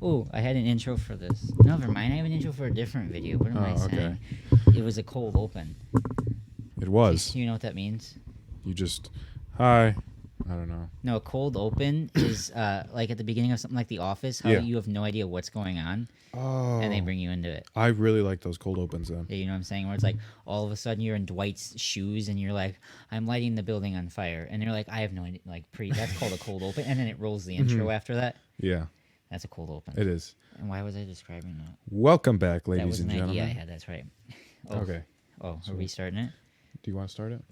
Oh, I had an intro for this. Never mind. I have an intro for a different video. What am I saying? It was a cold open. It was. You know what that means? You just, hi. I don't know. No, a cold open is like at the beginning of something like The Office, how you have no idea what's going on, and they bring you into it. I really like those cold opens then. Yeah, you know what I'm saying? Where it's like all of a sudden you're in Dwight's shoes and you're like, I'm lighting the building on fire. And they're like, I have no idea. Like, that's called a cold open. And then it rolls the intro after that. Yeah. That's a cold open. It is. And why was I describing that? Welcome back, That ladies was and an gentlemen. idea I had. That's right. Oh, Okay. Oh, are we starting it? Do you want to start it?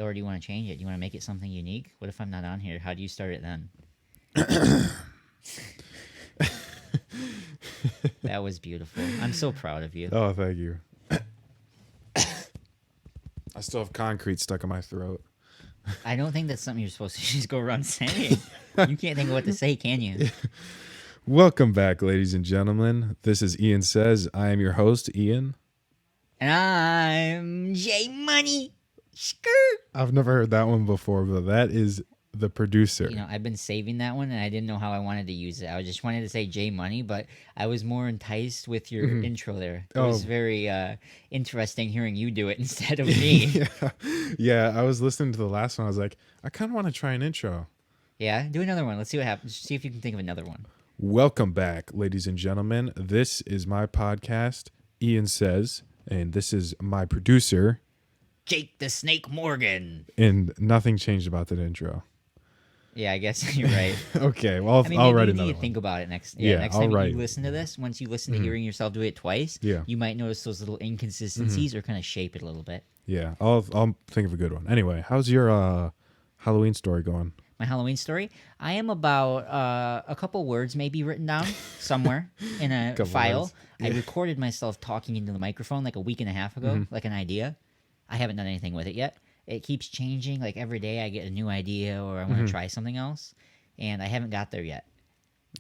Or do you want to change it? Do you want to make it something unique? What if I'm not on here? How do you start it then? That was beautiful. I'm so proud of you. Oh, thank you. I still have concrete stuck in my throat. I don't think that's something you're supposed to just go around saying. You can't think of what to say, can you? Welcome back, ladies and gentlemen. This is Ian Says. I am your host, Ian. And I'm J Money. Skirt. I've never heard that one before, but that is the producer. You know, I've been saving that one, and I didn't know how I wanted to use it. I just wanted to say J Money, but I was more enticed with your intro there. It was very interesting hearing you do it instead of me. Yeah, I was listening to the last one. I was like, I kind of want to try an intro. Yeah, do another one. Let's see what happens. See if you can think of another one. Welcome back, ladies and gentlemen. This is my podcast, Ian Says, and this is my producer, Jake the Snake Morgan. and nothing changed about that intro. Yeah, I guess you're right. Okay, well, I mean, I'll maybe write you another need to one. think about it next. Yeah, Next I'll time write. you listen to this, once you listen to hearing yourself do it twice, Yeah. you might notice those little inconsistencies or kind of shape it a little bit. Yeah, I'll think of a good one. Anyway, how's your Halloween story going? My Halloween story. I am about a couple words maybe written down somewhere in a Couple file. words. I recorded myself talking into the microphone like a week and a half ago, like an idea. I haven't done anything with it yet. It keeps changing. Like every day I get a new idea or I want to try something else, and I haven't got there yet.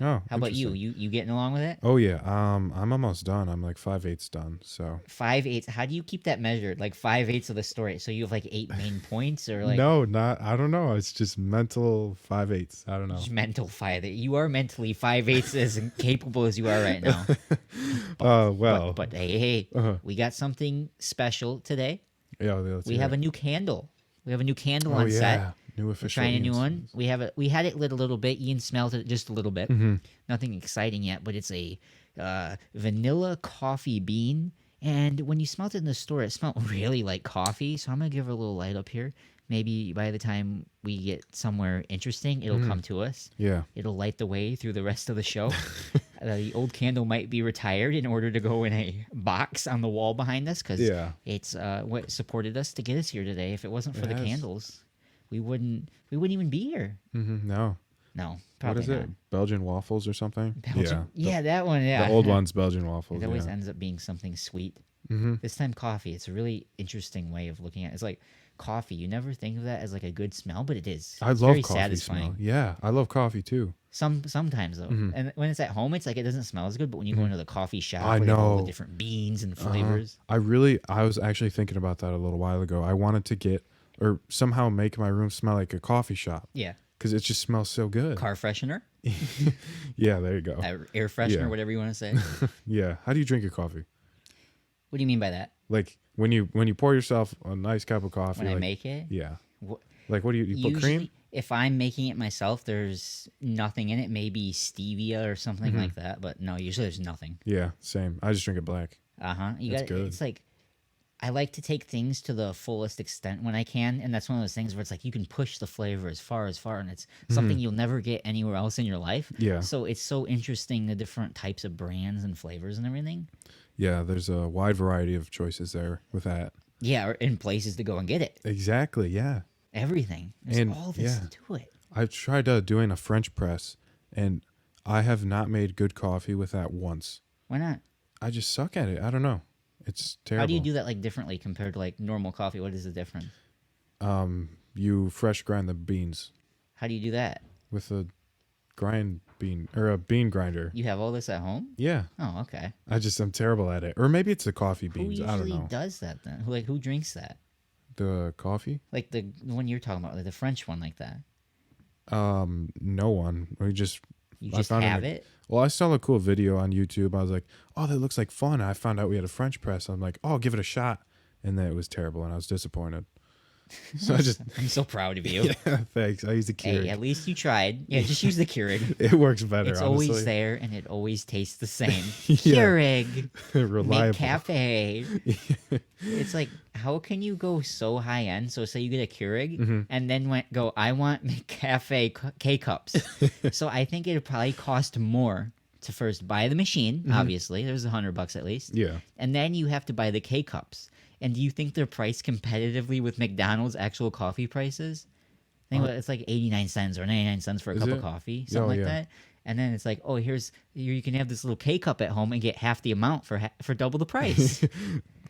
Oh, How about you? interesting. You getting along with it? Oh yeah, I'm almost done. I'm like 5/8 done. So 5/8. How do you keep that measured? Like 5/8 of the story. So you have like 8 main points, or like no, not. I don't know. It's just mental 5/8. I don't know. just mental 5/8. You are mentally 5/8 as capable as you are right now. Well, But hey, Uh-huh. we got something special today. yeah. Let's We hear have it. a new candle. We have a new candle Oh on set. yeah, new We're official. trying a new Ian's. one. We had it lit a little bit. Ian smelled it just a little bit. Mm-hmm. Nothing exciting yet, but it's a vanilla coffee bean. And when you smelled it in the store, it smelled really like coffee. So I'm gonna give her a little light up here. Maybe by the time we get somewhere interesting, it'll come to us. Yeah. It'll light the way through the rest of the show. The old candle might be retired in order to go in a box on the wall behind us because Yeah. it's what supported us to get us here today. If it wasn't for It the has. candles, we wouldn't even be here. No. No, What probably is not. it? Belgian waffles or something? Belgian, yeah, that one. Yeah, The old one's Belgian waffles. It always Yeah. ends up being something sweet. Mm-hmm. This time, coffee. It's a really interesting way of looking at it. It's like coffee. You never think of that as like a good smell, but it is. I It's love very coffee satisfying. smell. Yeah, I love coffee too. Sometimes though, and when it's at home, it's like it doesn't smell as good. But when you go into the coffee shop, I where they have all the know. different beans and Uh-huh. flavors. I was actually thinking about that a little while ago. I wanted to get or somehow make my room smell like a coffee shop Yeah, because it just smells so good. car freshener, Yeah, there you go. air freshener, Yeah. whatever you want to say. Yeah. How do you drink your coffee? What do you mean by that? Like when you pour yourself a nice cup of coffee. When I like, make it, Yeah. Wh- Like what do you put usually, cream? if I'm making it myself, there's nothing in it. Maybe stevia or something like that. But no, usually there's nothing. Yeah, same. I just drink it black. You That's got good. It's like I like to take things to the fullest extent when I can, and that's one of those things where it's like you can push the flavor as far, and it's something you'll never get anywhere else in your life. Yeah. So it's so interesting the different types of brands and flavors and everything. Yeah, there's a wide variety of choices there with that. Yeah, or in places to go and get it. Exactly, yeah. Everything. There's And, all this yeah. to it. I've tried doing a French press, and I have not made good coffee with that once. Why not? I just suck at it. I don't know. It's terrible. How do you do that like differently compared to like normal coffee? What is the difference? You fresh grind the beans How do you do that? with a a bean grinder. You have all this at home? Yeah, Oh, okay. I'm terrible at it. Or maybe it's the coffee Who beans. I don't usually know. does that then? Who drinks that? The coffee? Like the one you're talking about, like the French one like that. No one. We just You I just found have it? Well, I saw a cool video on YouTube. I was like, oh, that looks like fun. I found out we had a French press. I'm like, oh, I'll give it a shot. And then it was terrible, and I was disappointed. So I just, I'm so proud of you. yeah, thanks. I used the Keurig. Hey, at least you tried. Yeah, just use the Keurig. It works better, It's honestly. always there, and it always tastes the same. Yeah. Keurig. Reliable. McCafe. It's like, how can you go so high end? So say you get a Keurig, and then go, I want McCafe K-Cups. So I think it'd probably cost more to first buy the machine, obviously. There's $100 at least. Yeah. And then you have to buy the K-Cups. And do you think they're priced competitively with McDonald's actual coffee prices? I think it's like 89 cents or 99 cents for a cup of coffee, something like that. And then it's like, oh, you can have this little K-Cup at home and get half the amount for double the price.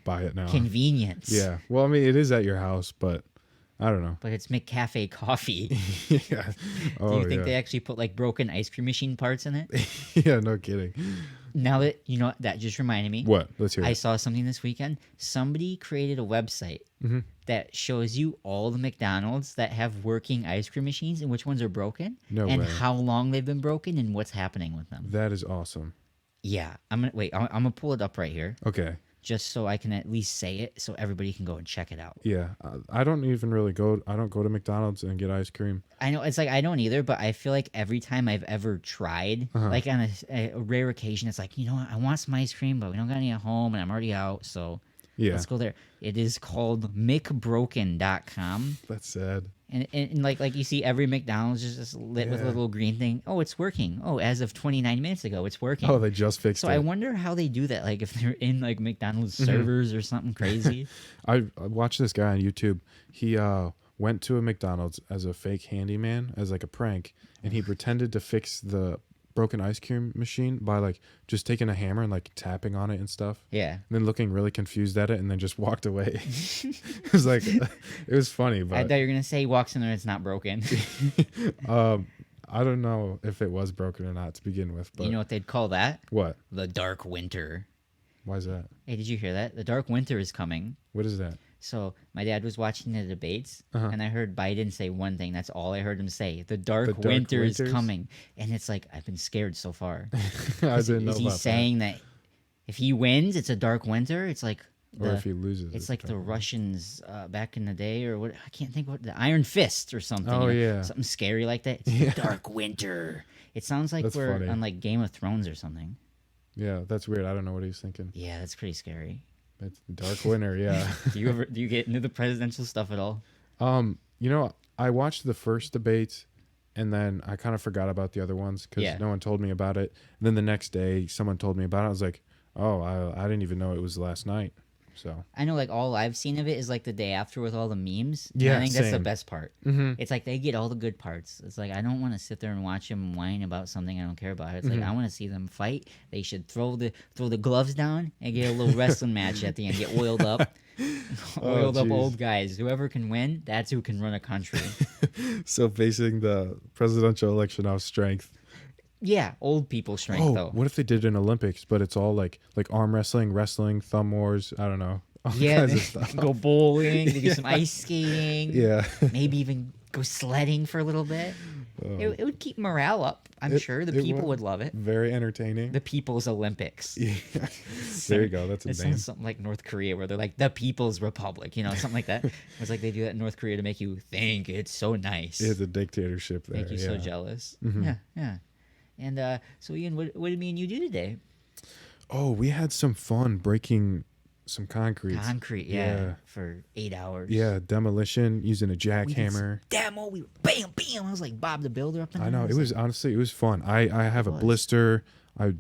Buy it now. Convenience. Yeah. Well, I mean, it is at your house, but I don't know. But it's McCafe coffee. Yeah. Do you think they actually put like broken ice cream machine parts in it? Yeah, no kidding. Now that, that just reminded me. What? Let's hear I it. saw something this weekend. Somebody created a website that shows you all the McDonald's that have working ice cream machines and which ones are broken. No and way. how long they've been broken and what's happening with them. That is awesome. Yeah. I'm gonna pull it up right here. Okay. Just so I can at least say it so everybody can go and check it out. Yeah. I don't even really go. I don't go to McDonald's and get ice cream. I know it's like I don't either, but I feel like every time I've ever tried, like on a rare occasion, it's like, I want some ice cream, but we don't got any at home and I'm already out, so Yeah. let's go there. It is called McBroken.com. That's sad. And like you see every McDonald's is just lit with a little green thing. Oh, it's working. Oh, as of 29 minutes ago, it's working. Oh, they just fixed So it. I wonder how they do that. Like if they're in like McDonald's servers or something crazy. I watched this guy on YouTube. He went to a McDonald's as a fake handyman, as like a prank, and he pretended to fix the broken ice cream machine by like just taking a hammer and like tapping on it and stuff. Yeah. And then looking really confused at it and then just walked away. It was like, it was funny, I but thought you were gonna say he walks in there and it's not broken. I don't know if it was broken or not to begin with. But You know what they'd call that? what? The Dark Winter. Why is that? Hey, did you hear that? The Dark Winter is coming. What is that? So my dad was watching the debates, and I heard Biden say one thing. That's all I heard him say. The Dark Winter is coming, and it's like I've been scared so far. I didn't know Is he about saying that if he wins, it's a dark winter? It's like that. Or if he loses, it's like the Russians back in the day, or what? I can't think what the Iron Fist or something. Oh, yeah. something scary like that. It's the Dark Winter. It sounds like That's we're funny. on like Game of Thrones or something. Yeah, that's weird. I don't know what he's thinking. Yeah, that's pretty scary. It's the dark winter, yeah. Do you get into the presidential stuff at all? I watched the first debate and then I kind of forgot about the other ones because no one told me about it. And then the next day, someone told me about it. I was like, oh, I didn't even know it was last night. So I know, like, all I've seen of it is like the day after with all the memes. And Yeah, I think that's the same. best part. It's like they get all the good parts. It's like I don't want to sit there and watch them whine about something I don't care about. It's like I want to see them fight. They should throw the gloves down and get a little wrestling match at the end. Get oiled up, oiled up jeez. old guys. Whoever can win, that's who can run a country. So basing the presidential election off strength. Yeah, old people strength though. What if they did an Olympics, but it's all like arm wrestling, thumb wars, I don't know. All Yeah, kinds they of stuff. go bowling, they do some ice skating. Yeah. Maybe even go sledding for a little bit. It would keep morale up. I'm sure the people would love it. Very entertaining. The People's Olympics. Yeah. There you go. That's a It name. sounds something like North Korea, where they're like the People's Republic, something like that. It's like they do that in North Korea to make you think it's so nice, It's a dictatorship there. make you so jealous. Yeah. And so Ian, what did me and you do today? Oh, we had some fun breaking some concrete. Concrete, yeah, for 8 hours. Yeah, demolition using a We did jackhammer. some demo. We were bam, bam. I was like Bob the Builder up in there. I know. It was honestly, it was fun. I have a was. blister. I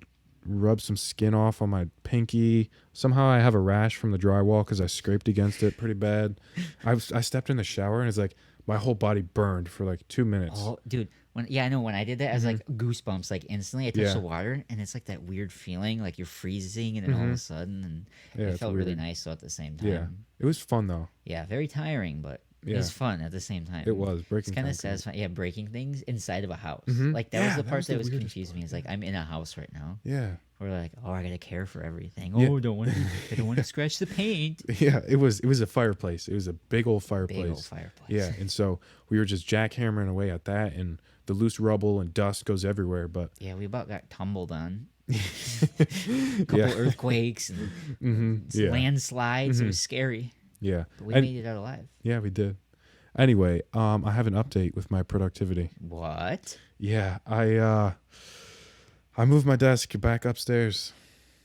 rubbed some skin off on my pinky. Somehow I have a rash from the drywall because I scraped against it pretty bad. I stepped in the shower and it's like my whole body burned for like 2 minutes. Oh, dude. I know when I did that, I was like goosebumps, like instantly. I touched Yeah. the water, and it's like that weird feeling, like you're freezing, and then all of a sudden, and Yeah, it it's felt really weird. nice. So at the same time, Yeah. It was fun though. Yeah, very tiring, but it Yeah. was fun at the same time. It was It's breaking kind of concrete. satisfying. Yeah, breaking things inside of a house. Mhm. Like that Yeah, was the that part was that the was weirdest confusing me. It's like I'm in a house right now. Yeah. We're like, oh, I gotta care for everything. Yeah. Oh, I don't want to scratch the paint. Yeah, it was a fireplace. It was a big old fireplace. Big old fireplace. Yeah, and so we were just jackhammering away at that, and the loose rubble and dust goes everywhere. But Yeah, we about got tumbled on. yeah, Couple earthquakes and landslides. It was scary, yeah, but we and made it out alive. yeah, we did. Anyway, I have an update with my productivity. What? Yeah, I moved my desk back upstairs.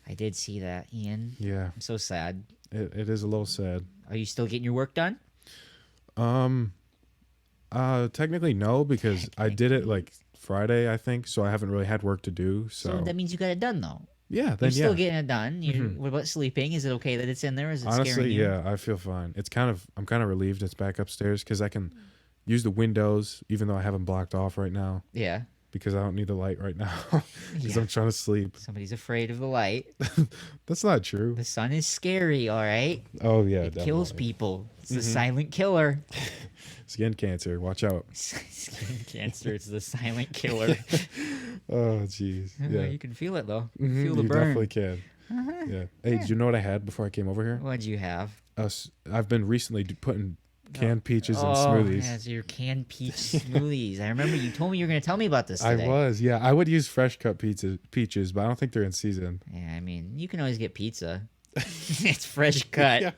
I did see that, Ian. Yeah, I'm so sad. it is a little sad. Are you still getting your work done? Technically no, because I did it like Friday, I think, so I haven't really had work to do. So that means you got it done, though. Yeah, You're then still yeah. getting it done. What about sleeping? Is it okay that it's in there? Is it Honestly, scaring you? yeah, I feel fine. I'm kind of relieved it's back upstairs because I can use the windows, even though I haven't blocked off right now, Yeah. because I don't need the light right now because Yeah. I'm trying to sleep. Somebody's afraid of the light. That's not true. The sun is scary, all right? Oh yeah, It kills definitely. people. It's the silent killer. Skin cancer. Watch out. Skin cancer. It's the silent killer. Oh jeez. Yeah. Yeah. You can feel it, though. Mhm, Feel the you burn. definitely can. Yeah. Hey, do you know what I had before I came over here? What'd you have? I've been recently putting canned peaches in smoothies. Yeah, so your canned peach smoothies. I remember you told me you were going to tell me about this today. I was, yeah. I would use fresh cut peaches, but I don't think they're in season. Yeah, I mean, you can always get pizza. It's fresh cut. Yeah.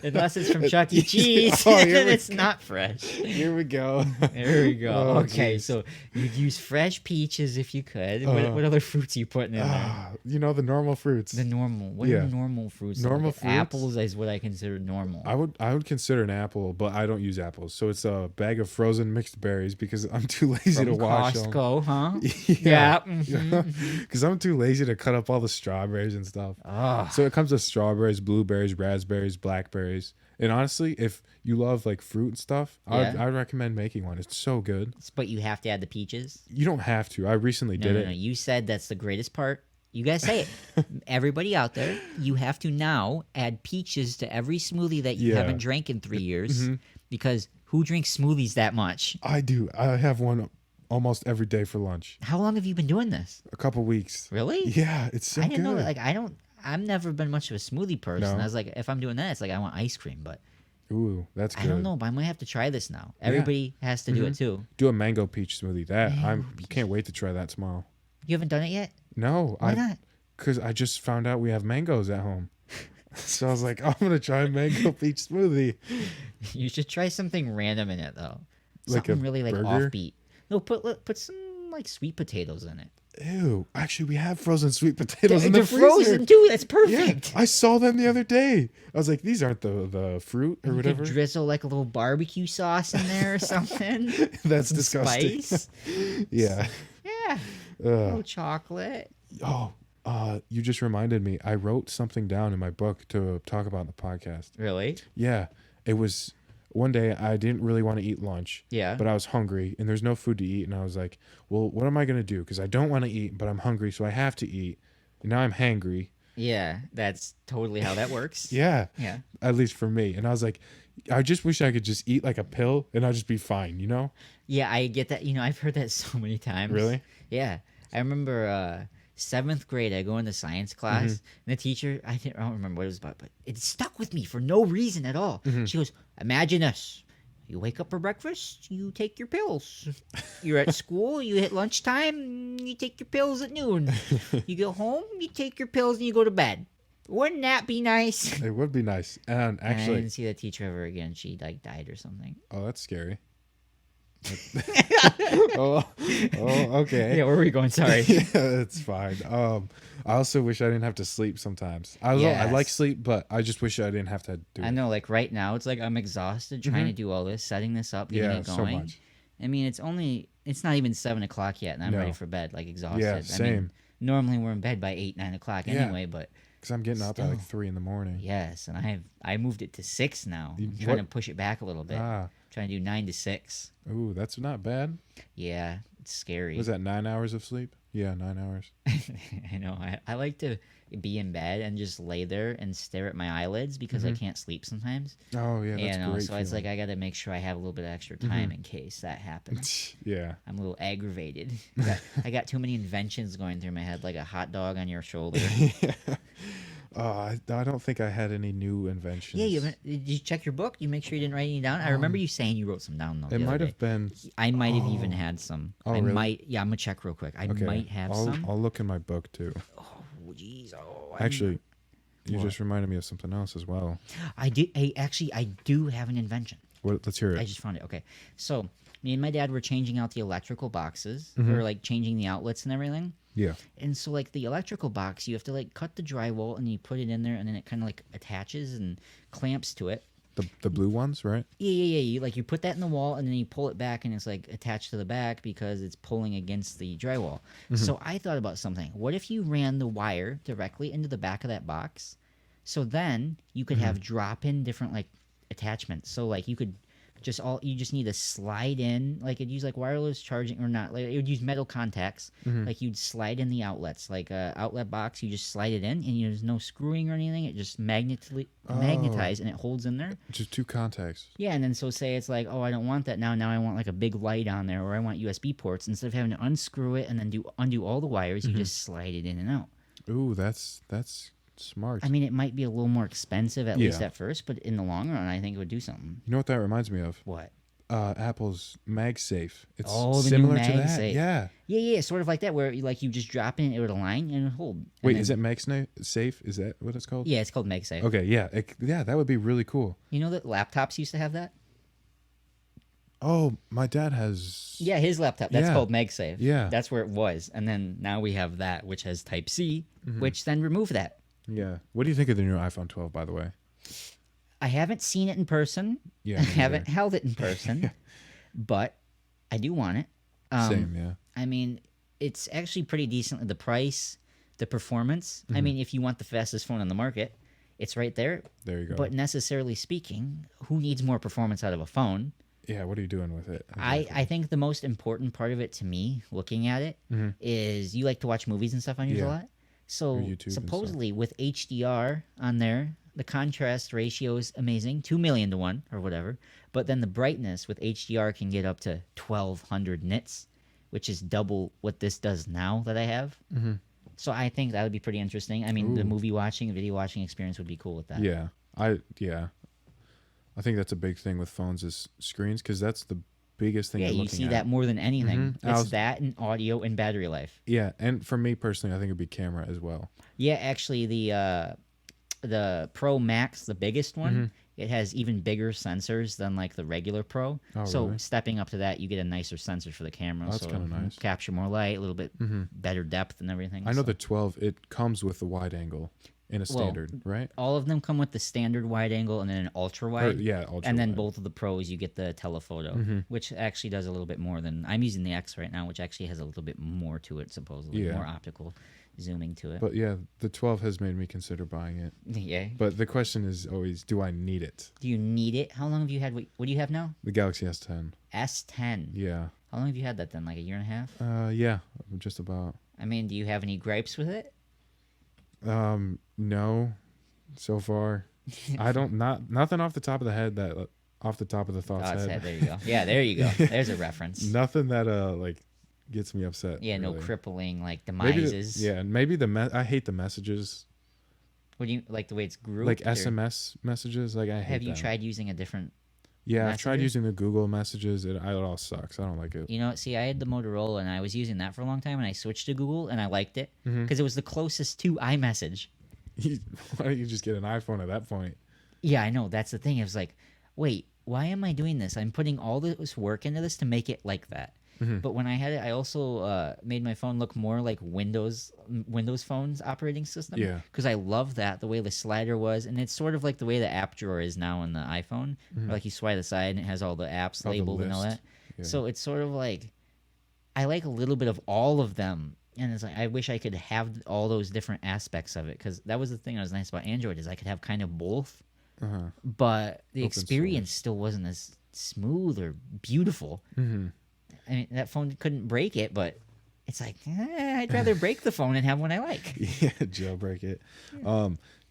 Unless it's from Chuck E. Cheese, Oh, here then we it's not fresh. Here we go. There we go. Oh, okay, geez. so you'd use fresh peaches if you could. What other fruits are you putting in there? You know, the normal fruits. The normal. What Yeah. are normal fruits? Normal Like, fruits? Apples is what I consider normal. I would consider an apple, but I don't use apples. So it's a bag of frozen mixed berries because I'm too lazy From to wash Costco, huh? them. Yeah. Because I'm too lazy to cut up all the strawberries and stuff. Oh, So it comes with strawberries, blueberries, raspberries, blackberries. And honestly, if you love like fruit and stuff, Yeah. I'd recommend making one. It's so good. but you have to add the peaches. You don't have to. I recently did No, it. you said that's the greatest part. You guys say it. Everybody out there, you have to now add peaches to every smoothie that you Yeah. haven't drank in 3 years, because who drinks smoothies that much? I do. I have one almost every day for lunch. How long have you been doing this? A couple weeks. Really? Yeah, it's so I didn't know good. that. Like, I've never been much of a smoothie person. No. I was like, if I'm doing that, it's like I want ice cream, but Ooh, that's good. I don't know. But I might have to try this now. Everybody has to do it too. Do a mango peach smoothie. That Mango I can't wait to try that tomorrow. You haven't done it yet? No, Why not? Because I just found out we have mangoes at home. So I was like, I'm gonna try a mango peach smoothie. You should try something random in it though. Like Something a really like burger? offbeat. No, put some like sweet potatoes in it. Ew. Actually, we have frozen sweet potatoes in They're the freezer. frozen too. That's Yeah, perfect. I saw them the other day. I was like, these aren't the fruit or You whatever. could drizzle like a little barbecue sauce in there or something. That's Some disgusting. Spice. Yeah. Yeah. A little Ugh. chocolate. Oh, you just reminded me. I wrote something down in my book to talk about in the podcast. Really? Yeah, it was one day I didn't really want to eat lunch. Yeah. But I was hungry and there's no food to eat, and I was like, well, what am I gonna do? Because I don't want to eat, but I'm hungry, so I have to eat. And now I'm hangry. Yeah, that's totally how that works. Yeah. Yeah. At least for me. And I was like, I just wish I could just eat like a pill and I'd just be fine, you know? Yeah, I get that. I've heard that so many times. Really? Yeah. I remember 7th grade, I go into science class, and the teacher, I don't remember what it was about, but it stuck with me for no reason at all. She goes, imagine this. You wake up for breakfast, you take your pills. You're at school, you hit lunchtime, you take your pills at noon. You go home, you take your pills, and you go to bed. Wouldn't that be nice? It would be nice. And And I actually, didn't see that teacher ever again. She like died or something. oh, that's scary. oh, okay. Yeah, where were we going? Sorry. Yeah, it's fine. I also wish I didn't have to sleep sometimes. I like Yes. sleep, but I just wish I didn't have to do it. I know, like right now, it's like I'm exhausted trying to do all this, setting this up, getting Yeah, it so going. much. I mean, it's not even 7 o'clock yet, and I'm No. ready for bed, like exhausted. Yeah, I mean, same. normally we're in bed by 8, 9 o'clock Yeah. anyway, but Because I'm getting up at like Still. 3 in the morning. yes, and I moved it to 6 now. You- I'm trying to what- push it back a little bit. Ah, Trying to do 9 to 6. ooh, that's not bad. Yeah, it's scary. Was that 9 hours of sleep? Yeah, 9 hours. I know. I like to be in bed and just lay there and stare at my eyelids because I can't sleep sometimes. Oh yeah, that's You know, great. so it's like feeling. I got to make sure I have a little bit of extra time in case that happens. yeah. I'm a little aggravated. I got too many inventions going through my head, like a hot dog on your shoulder. I don't think I had any new inventions. Yeah, did you check your book? You make sure you didn't write any down? I remember you saying you wrote some down, though. It the might other have day. been. I might have even had some. Oh, I really? might. Yeah, I'm going to check real quick. I Okay. might have some. I'll look in my book too. Oh, jeez. Oh, Actually, you What? just reminded me of something else as well. I do have an invention. Let's hear I it. just found it. Okay. So, me and my dad were changing out the electrical boxes, Mm-hmm. or like changing the outlets and everything. Yeah. And so, like, the electrical box, you have to, like, cut the drywall and you put it in there, and then it kind of, like, attaches and clamps to it. The blue ones, right? Yeah. You put that in the wall, and then you pull it back, and it's, like, attached to the back because it's pulling against the drywall. So I thought about something. What if you ran the wire directly into the back of that box? So then you could have drop-in different, like, attachments. So, like, you just need to slide in, like, it'd use like wireless charging, or not, like it would use metal contacts. Like, you'd slide in the outlets, like a outlet box, you just slide it in, and there's no screwing or anything. It just magnetized, and it holds in there. Just two contacts. Yeah, and then so say it's like, oh, I don't want that now I want like a big light on there, or I want USB ports. Instead of having to unscrew it and then undo all the wires, you just slide it in and out. Ooh, that's smart. I mean, it might be a little more expensive, at least Yeah. at first, but in the long run, I think it would do something. You know what that reminds me of? What? Apple's MagSafe. It's Oh, the similar new to that. MagSafe. Yeah. Yeah, sort of like that, where you just drop in, it would align and it would hold. And Wait, then- is it MagSafe? Is that what it's called? Yeah, it's called MagSafe. Okay, yeah. That would be really cool. You know that laptops used to have that? Oh, my dad has. Yeah, his laptop. That's Yeah. called MagSafe. Yeah. That's where it was. And then now we have that, which has Type-C, Mm-hmm. which then remove that. Yeah. What do you think of the new iPhone 12, by the way? I haven't seen it in person. Yeah, I me haven't neither. held it in person. But I do want it. Same, yeah. I mean, it's actually pretty decent. The price, the performance. I mean, if you want the fastest phone on the market, it's right there. There you go. But necessarily speaking, who needs more performance out of a phone? Yeah, what are you doing with it? I think the most important part of it to me, looking at it, is you like to watch movies and stuff on yours a Yeah. lot. So Or YouTube and stuff. supposedly with HDR on there, the contrast ratio is amazing, 2 million to 1 or whatever. But then the brightness with HDR can get up to 1200 nits, which is double what this does now that I have. So I think that would be pretty interesting. I mean, the Ooh. movie watching, video watching experience would be cool with that. Yeah. I think that's a big thing with phones is screens, because that's the biggest thing Yeah, you're you looking see at. that more than anything. I It's was- that and audio and battery life. Yeah, and for me personally, I think it'd be camera as well. Yeah, actually, the Pro Max, the biggest one, it has even bigger sensors than like the regular Pro. Oh, So really? stepping up to that, you get a nicer sensor for the camera. Oh, that's so kinda it can nice. Capture more light, a little bit better depth and everything. I know so. the 12, it comes with the wide angle in a standard, right? All of them come with the standard wide angle and then an ultra wide. Yeah, ultra And then wide. both of the Pros, you get the telephoto, which actually does a little bit more than I'm using the X right now, which actually has a little bit more to it, supposedly Yeah. more optical zooming to it. But yeah, the 12 has made me consider buying it. Yeah. But the question is always, do I need it? Do you need it? How long have you had? What do you have now? The Galaxy S10. S10. Yeah. How long have you had that then? Like a year and a half? Yeah, just about. I mean, do you have any gripes with it? No, so far. I don't, nothing off the top of the head that, off the top of the thoughts Oh, it's head. there you go. Yeah, there you go. There's a reference. Nothing that, like, gets me upset. Yeah, no really. crippling like Maybe demises. yeah, and maybe I hate the messages, What do you like the way it's grouped? like or SMS messages. Like I hate Have you them. tried using a different? Yeah, I've tried Messenger? using the Google messages. It all sucks. I don't like it. You know, see, I had the Motorola and I was using that for a long time, and I switched to Google and I liked it Mm-hmm. because it was the closest to iMessage. Why don't you just get an iPhone at that point? Yeah, I know. That's the thing. I was like, wait, why am I doing this? I'm putting all this work into this to make it like that. Mm-hmm. But when I had it, I also made my phone look more like Windows Phone's operating system. Yeah. Because I love that, the way the slider was. And it's sort of like the way the app drawer is now on the iPhone. Where, like, you swipe the side and it has all the apps Mm-hmm. All the labeled and all list. that. Yeah. So it's sort of like, I like a little bit of all of them. And it's like, I wish I could have all those different aspects of it. Because that was the thing that was nice about Android, is I could have kind of both. Uh-huh. But the Open experience still wasn't as smooth or beautiful. Mm-hmm. I mean, that phone couldn't break it, but it's like, I'd rather break the phone and have one I like. Yeah, jailbreak it.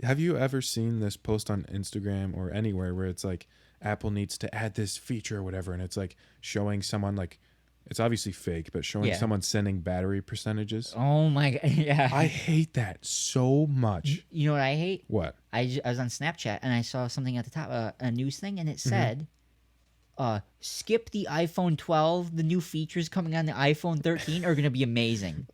Have you ever seen this post on Instagram or anywhere where it's like Apple needs to add this feature or whatever, and it's like showing someone like It's obviously fake, but showing Yeah. someone sending battery percentages. Oh my god. Yeah. I hate that so much. You know what I hate? What? I was on Snapchat and I saw something at the top, a news thing, and it Mm-hmm. said, skip the iPhone 12. The new features coming on the iPhone 13 are going to be amazing.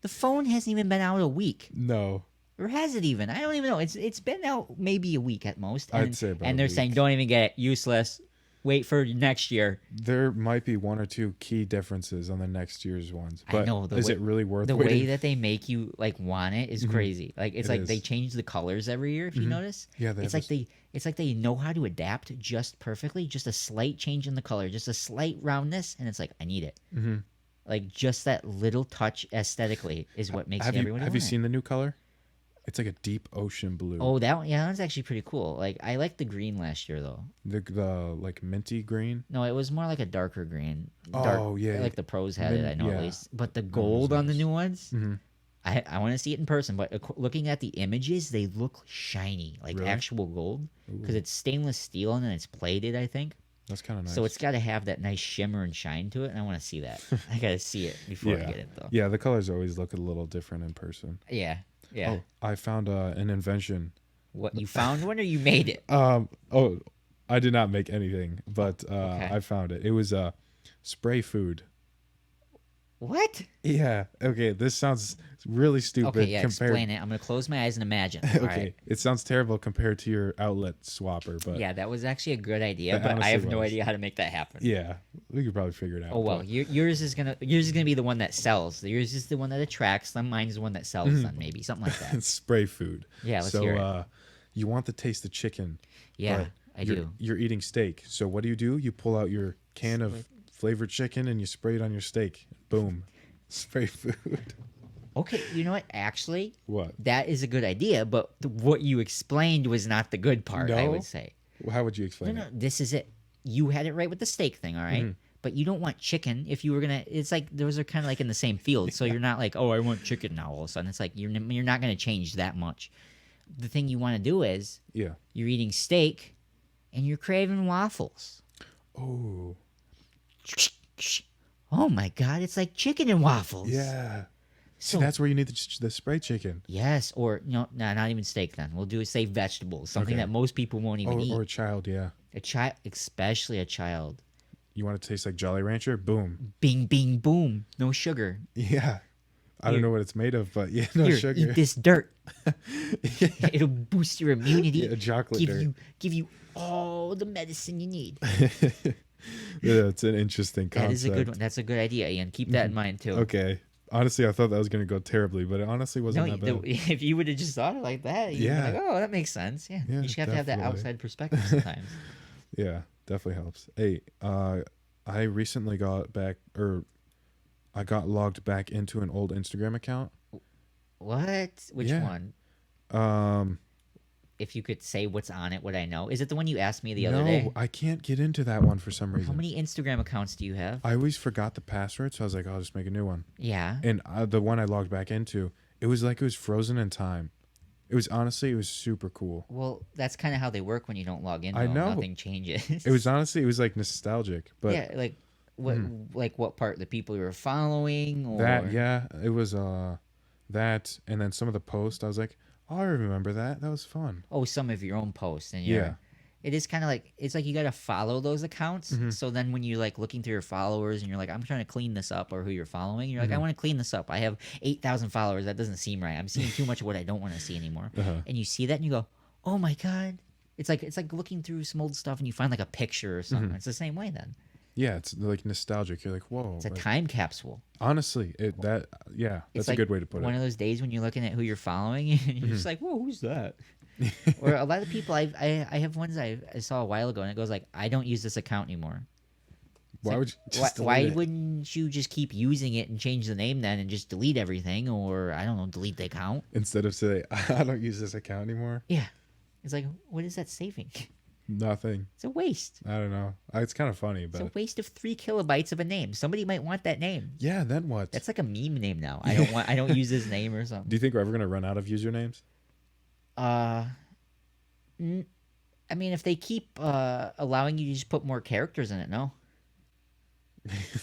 The phone hasn't even been out a week. No. Or has it even? I don't even know. It's been out maybe a week at most. And, I'd say about and a they're week. saying, don't even get it. Useless. Wait for next year. There might be one or two key differences on the next year's ones, I but know, is it really worth the waiting? way that they make you like want it is crazy. Like it's It like is. they change the colors every year. If you notice, Yeah, they it's have like they know how to adapt just perfectly. Just a slight change in the color, just a slight roundness, and it's like I need it. Mm-hmm. Like just that little touch aesthetically is what makes Have you everybody. have you want it. seen the new color? It's like a deep ocean blue. Oh, that one, yeah, that's actually pretty cool. Like I liked the green last year though. The like minty green. No, it was more like a darker green. Oh, yeah. like the pros had it. I know yeah. at least, but the was gold on the nice. new ones. Mm-hmm. I want to see it in person, but looking at the images, they look shiny, like Really? actual gold, because it's stainless steel and then it's plated, I think. That's kind of nice. So it's got to have that nice shimmer and shine to it, and I want to see that. I got to see it before I yeah, get it, though. yeah. The colors always look a little different in person. Yeah, yeah. Oh, I found an invention. What, you found one or you made it? Oh, I did not make anything, but Okay. I found it. It was spray food. What? Yeah. Okay. This sounds really stupid. Okay, yeah, compared. explain it. I'm going to close my eyes and imagine. All Okay. right. It sounds terrible compared to your outlet swapper, but Yeah, that was actually a good idea, That but I honestly have no was. idea how to make that happen. yeah, we could probably figure it out. Oh well, but- yours is gonna be the one that sells. Yours is the one that attracts them. Mine's the one that sells them. Maybe something like that. It's spray food. Yeah, let's so hear it. you want the taste of chicken. Yeah, but I you're, do. You're eating steak. So what do? You pull out your can of flavored chicken and you spray it on your steak. Boom. Spray food. Okay, you know what? Actually, What? that is a good idea, but what you explained was not the good part. I No? would say. How would you No, explain no, it? this is it. You had it right with the steak thing, all right? But you don't want chicken. If you were gonna, it's like those are kind of like in the same field. So you're not like, oh, I want chicken now. All of a sudden, it's like you're not gonna change that much. The thing you want to do is Yeah. you're eating steak, and you're craving waffles. Oh. Oh my god, it's like chicken and waffles. Yeah. So See, that's where you need the spray chicken. yes, or no, not even steak. Then we'll do say vegetables, something Okay. that most people won't even eat. Or a child, yeah. A child, especially a child. You want it to taste like Jolly Rancher? Boom. Bing, bing, boom. No sugar. Yeah. I don't Here. know what it's made of, but yeah, no Here, sugar. eat this dirt. It'll boost your immunity. Yeah, chocolate give dirt. give you all the medicine you need. Yeah, it's an interesting concept. That is a good one. That's a good idea, Ian. Keep that in mind too. Okay. Honestly, I thought that was going to go terribly, but it honestly No, wasn't that bad. if you would have just thought it like that, you'd Yeah. be like, oh, that makes sense. Yeah, Yeah, you just have to have that definitely. outside perspective sometimes. Yeah, definitely helps. Hey, I recently got back, or I got logged back into an old Instagram account. What? Which Yeah. one? Um, If you could say what's on it, would I know? Is it the one you asked me the other no, day? I can't get into that one for some How reason. many Instagram accounts do you have? I always forgot the password, so I was like, I'll just make a new one. Yeah. And the one I logged back into, it was like it was frozen in time. It was super cool. Well, that's kind of how they work when you don't log in. I though. know. Nothing changes. It was like nostalgic, but yeah, like what part? The people you were following, or that, yeah, it was that, and then some of the posts, I was like, oh, I remember that. That was fun. oh, some of your own posts, and Yeah. it is kind of like it's like you got to follow those accounts. Mm-hmm. So then when you're like looking through your followers and you're like, I'm trying to clean this up, or who you're following, you're like, Mm-hmm. I want to clean this up. I have 8,000 followers. That doesn't seem right. I'm seeing too much of what I don't want to see anymore. Uh-huh. And you see that and you go, oh my god. It's like looking through some old stuff and you find like a picture or something. Mm-hmm. It's the same way then. Yeah, it's like nostalgic. You're like, whoa. It's a like, time capsule. honestly, that's It's a like good way to put one it. of those days when you're looking at who you're following and you're just like, whoa, who's that? Or a lot of people, I have ones I saw a while ago and it goes like, I don't use this account anymore. Why like, would you just why delete it? wouldn't you just keep using it and change the name then and just delete everything, or I don't know, delete the account? Instead of say, I don't use this account anymore? Yeah. It's like, what is that saving? Nothing. It's a waste. I don't know. It's kind of funny, It's but a waste of 3 kilobytes of a name. Somebody might want that name. yeah, then what? That's like a meme name now. I don't use this name or something. Do you think we're ever going to run out of usernames? I mean, if they keep allowing you to just put more characters in it, no.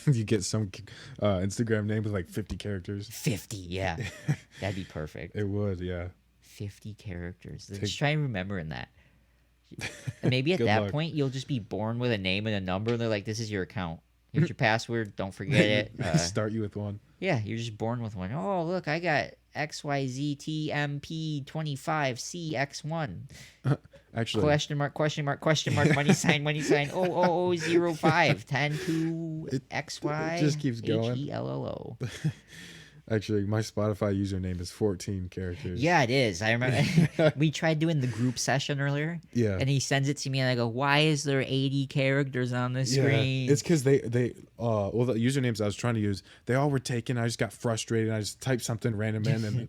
You get some Instagram name with like 50 characters. 50, yeah. That'd be perfect. It would, yeah. 50 characters. Just try remembering that. And maybe at Good that luck. point, you'll just be born with a name and a number, and they're like, this is your account. Here's your password. Don't forget it. Start you with one. Yeah, you're just born with one. Oh, look, I got XYZTMP25CX1. Actually, Question mark, money sign, 00005 XY. it just keeps going. HELLO. actually, my Spotify username is 14 characters. Yeah, it is. I remember we tried doing the group session earlier. Yeah. And he sends it to me, and I go, "Why is there 80 characters on the screen?" It's because well, the usernames I was trying to use, they all were taken. I just got frustrated. I just typed something random in, and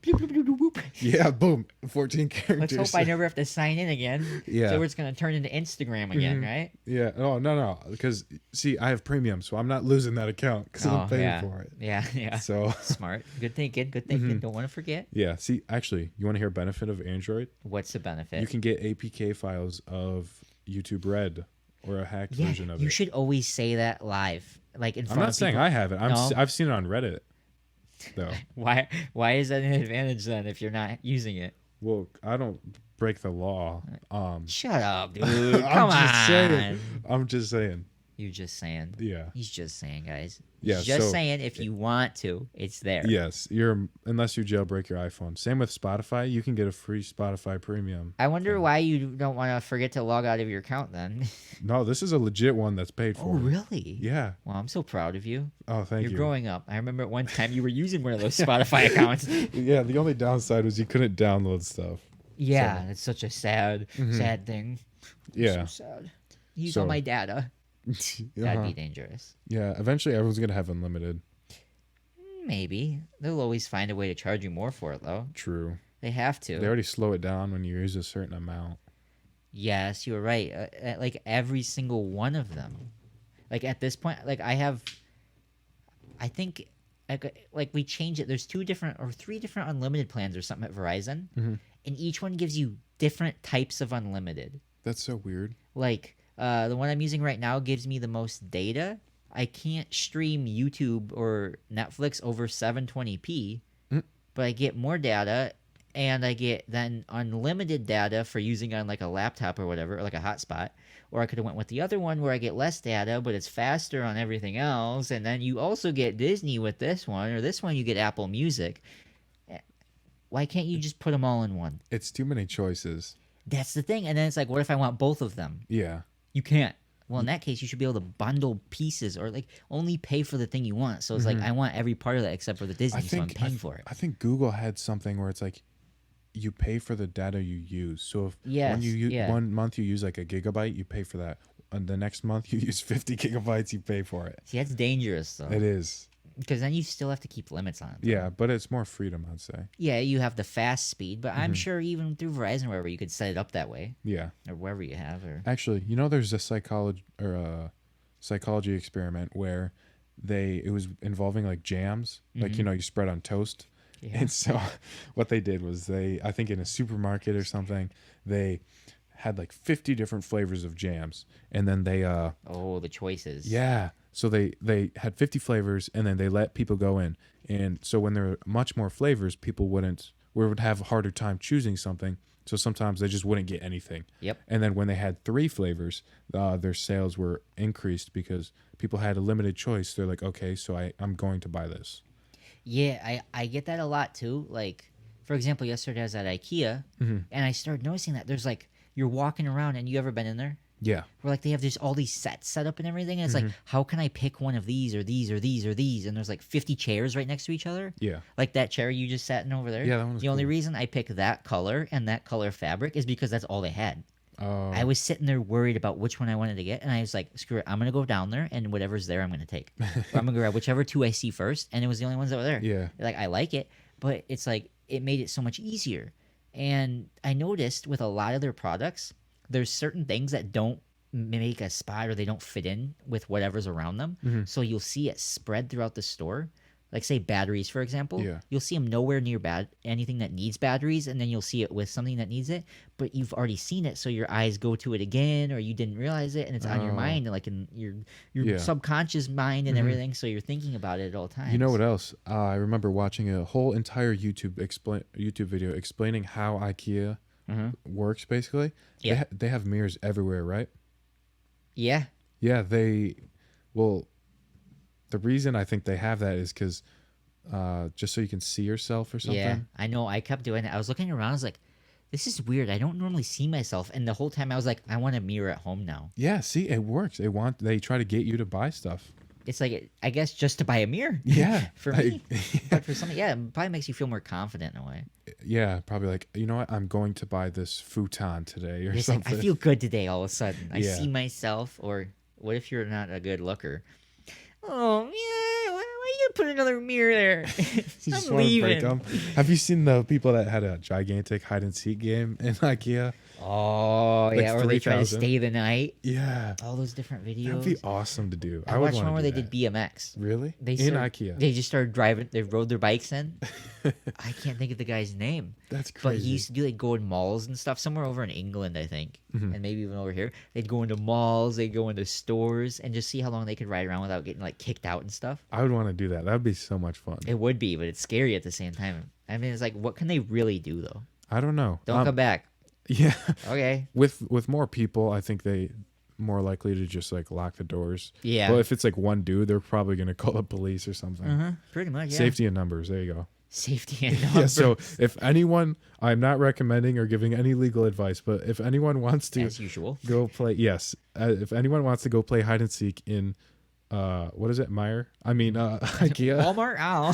yeah, boom, 14 characters. Let's hope I never have to sign in again. Yeah. So it's gonna turn into Instagram again, right? Yeah. Oh no, because see, I have premium, so I'm not losing that account because I'm paying yeah. for it. Yeah. So Smart. Good thinking. Don't want to forget. yeah. See, actually, you want to hear a benefit of Android? What's the benefit? You can get APK files of YouTube Red or a hacked version of it. You should always say that live, like in front I'm of not saying people. I have it. No? I've seen it on Reddit, though. Why is that an advantage then if you're not using it? Well, I don't break the law. Shut up, dude. Come on. I'm just saying. You're just saying. Yeah. He's just saying, guys. Yeah, He's just so- saying if you want to, it's there. Yes, unless you jailbreak your iPhone. Same with Spotify. You can get a free Spotify Premium. I wonder why you don't want to forget to log out of your account then. No, this is a legit one that's paid for. Oh, really? Yeah. Well, I'm so proud of you. Oh, thank You're you. growing up. I remember at one time you were using one of those Spotify accounts. Yeah, the only downside was you couldn't download stuff. Yeah, it's such a sad thing. Yeah. So sad. Use all my data. That'd be dangerous. Yeah, eventually everyone's going to have unlimited. Maybe. They'll always find a way to charge you more for it, though. True. They have to. They already slow it down when you use a certain amount. Yes, you were right. Like every single one of them. Like at this point, like I think like we change it. There's 2 different or 3 different unlimited plans or something at Verizon, and each one gives you different types of unlimited. That's so weird. Like the one I'm using right now gives me the most data. I can't stream YouTube or Netflix over 720p, but I get more data, and I get then unlimited data for using on like a laptop or whatever, or like a hotspot. Or I could have went with the other one where I get less data, but it's faster on everything else. And then you also get Disney with this one, or this one you get Apple Music. Why can't you just put them all in one? It's too many choices. That's the thing. And then it's like, what if I want both of them? Yeah. You can't. Well, in that case, you should be able to bundle pieces or like only pay for the thing you want. So it's like, I want every part of that except for the Disney, so I'm paying for it. I think Google had something where it's like you pay for the data you use. So if Yes, 1 month you use like a gigabyte, you pay for that. And the next month you use 50 gigabytes, you pay for it. See, that's dangerous though. It is. Because then you still have to keep limits on it. Yeah, but it's more freedom, I'd say. Yeah, you have the fast speed, but I'm sure even through Verizon or wherever you could set it up that way. Yeah. Or wherever you have. Or Actually, there's a psychology experiment where it was involving like jams, like you spread on toast. Yeah. And so what they did was I think in a supermarket or something, they had like 50 different flavors of jams, and then they the choices. yeah. So they had 50 flavors, and then they let people go in. And so when there were much more flavors, people would have a harder time choosing something. So sometimes they just wouldn't get anything. Yep. And then when they had 3 flavors, their sales were increased because people had a limited choice. They're like, okay, so I'm going to buy this. Yeah, I get that a lot too. Like, for example, yesterday I was at IKEA, and I started noticing that there's like, you're walking around, and you ever been in there? Yeah. Where like they have all these sets set up and everything, and it's like, how can I pick one of these or these or these or these? And there's like 50 chairs right next to each other. Yeah. Like that chair you just sat in over there. Yeah, that one was The only cool. reason I picked that color and that color fabric is because that's all they had. Oh. I was sitting there worried about which one I wanted to get, and I was like, screw it, I'm gonna go down there, and whatever's there, I'm gonna take. Or I'm gonna grab whichever 2 I see first, and it was the only ones that were there. Yeah. Like I like it, but it's like it made it so much easier. And I noticed with a lot of their products, there's certain things that don't make a spot or they don't fit in with whatever's around them. So you'll see it spread throughout the store. like say batteries, for example. Yeah. You'll see them nowhere near anything that needs batteries, and then you'll see it with something that needs it, but you've already seen it, so your eyes go to it again, or you didn't realize it, and it's on your mind, and like in your Yeah. subconscious mind and everything. So you're thinking about it at all times. You know what else? I remember watching a whole entire YouTube video explaining how IKEA works. Basically, Yeah. they have mirrors everywhere, right? Yeah. Yeah, well, the reason I think they have that is because just so you can see yourself or something. Yeah, I know. I kept doing it. I was looking around. I was like, this is weird. I don't normally see myself. And the whole time I was like, I want a mirror at home now. Yeah, see, it works. They try to get you to buy stuff. It's like, I guess just to buy a mirror. Yeah. For me. But for something, yeah, it probably makes you feel more confident in a way. Yeah, probably like, you know what? I'm going to buy this futon today or It's something. like, I feel good today all of a sudden. I Yeah. see myself. Or what if you're not a good looker? Oh, yeah, why you put another mirror there? You just I'm wanna break leaving. 'em. Have you seen the people that had a gigantic hide and seek game in IKEA? Oh, Like yeah, or they try to 3,000. stay the night. Yeah. All those different videos. That'd be awesome to do. I would watched wanna one where do they that. did BMX. Really? They in started- IKEA. They just started driving. They rode their bikes in. I can't think of the guy's name. That's But crazy. he used to do like go in malls and stuff somewhere over in England, I think, Mm-hmm. and maybe even over here. They'd go into malls, they'd go into stores, and just see how long they could ride around without getting like kicked out and stuff. I would want to do that. That'd be so much fun. It would be, but it's scary at the same time. I mean, it's like, what can they really do though? I don't know. Don't come back. Yeah. Okay. With more people, I think they more likely to just like lock the doors. Yeah. Well, if it's like one dude, they're probably gonna call the police or something. Pretty much. Yeah. Safety in numbers. There you go. Safety and Yeah. So if anyone, I'm not recommending or giving any legal advice, but if anyone wants to as usual. go play, yes, if anyone wants to go play hide and seek in, what is it, IKEA. Walmart. Ow.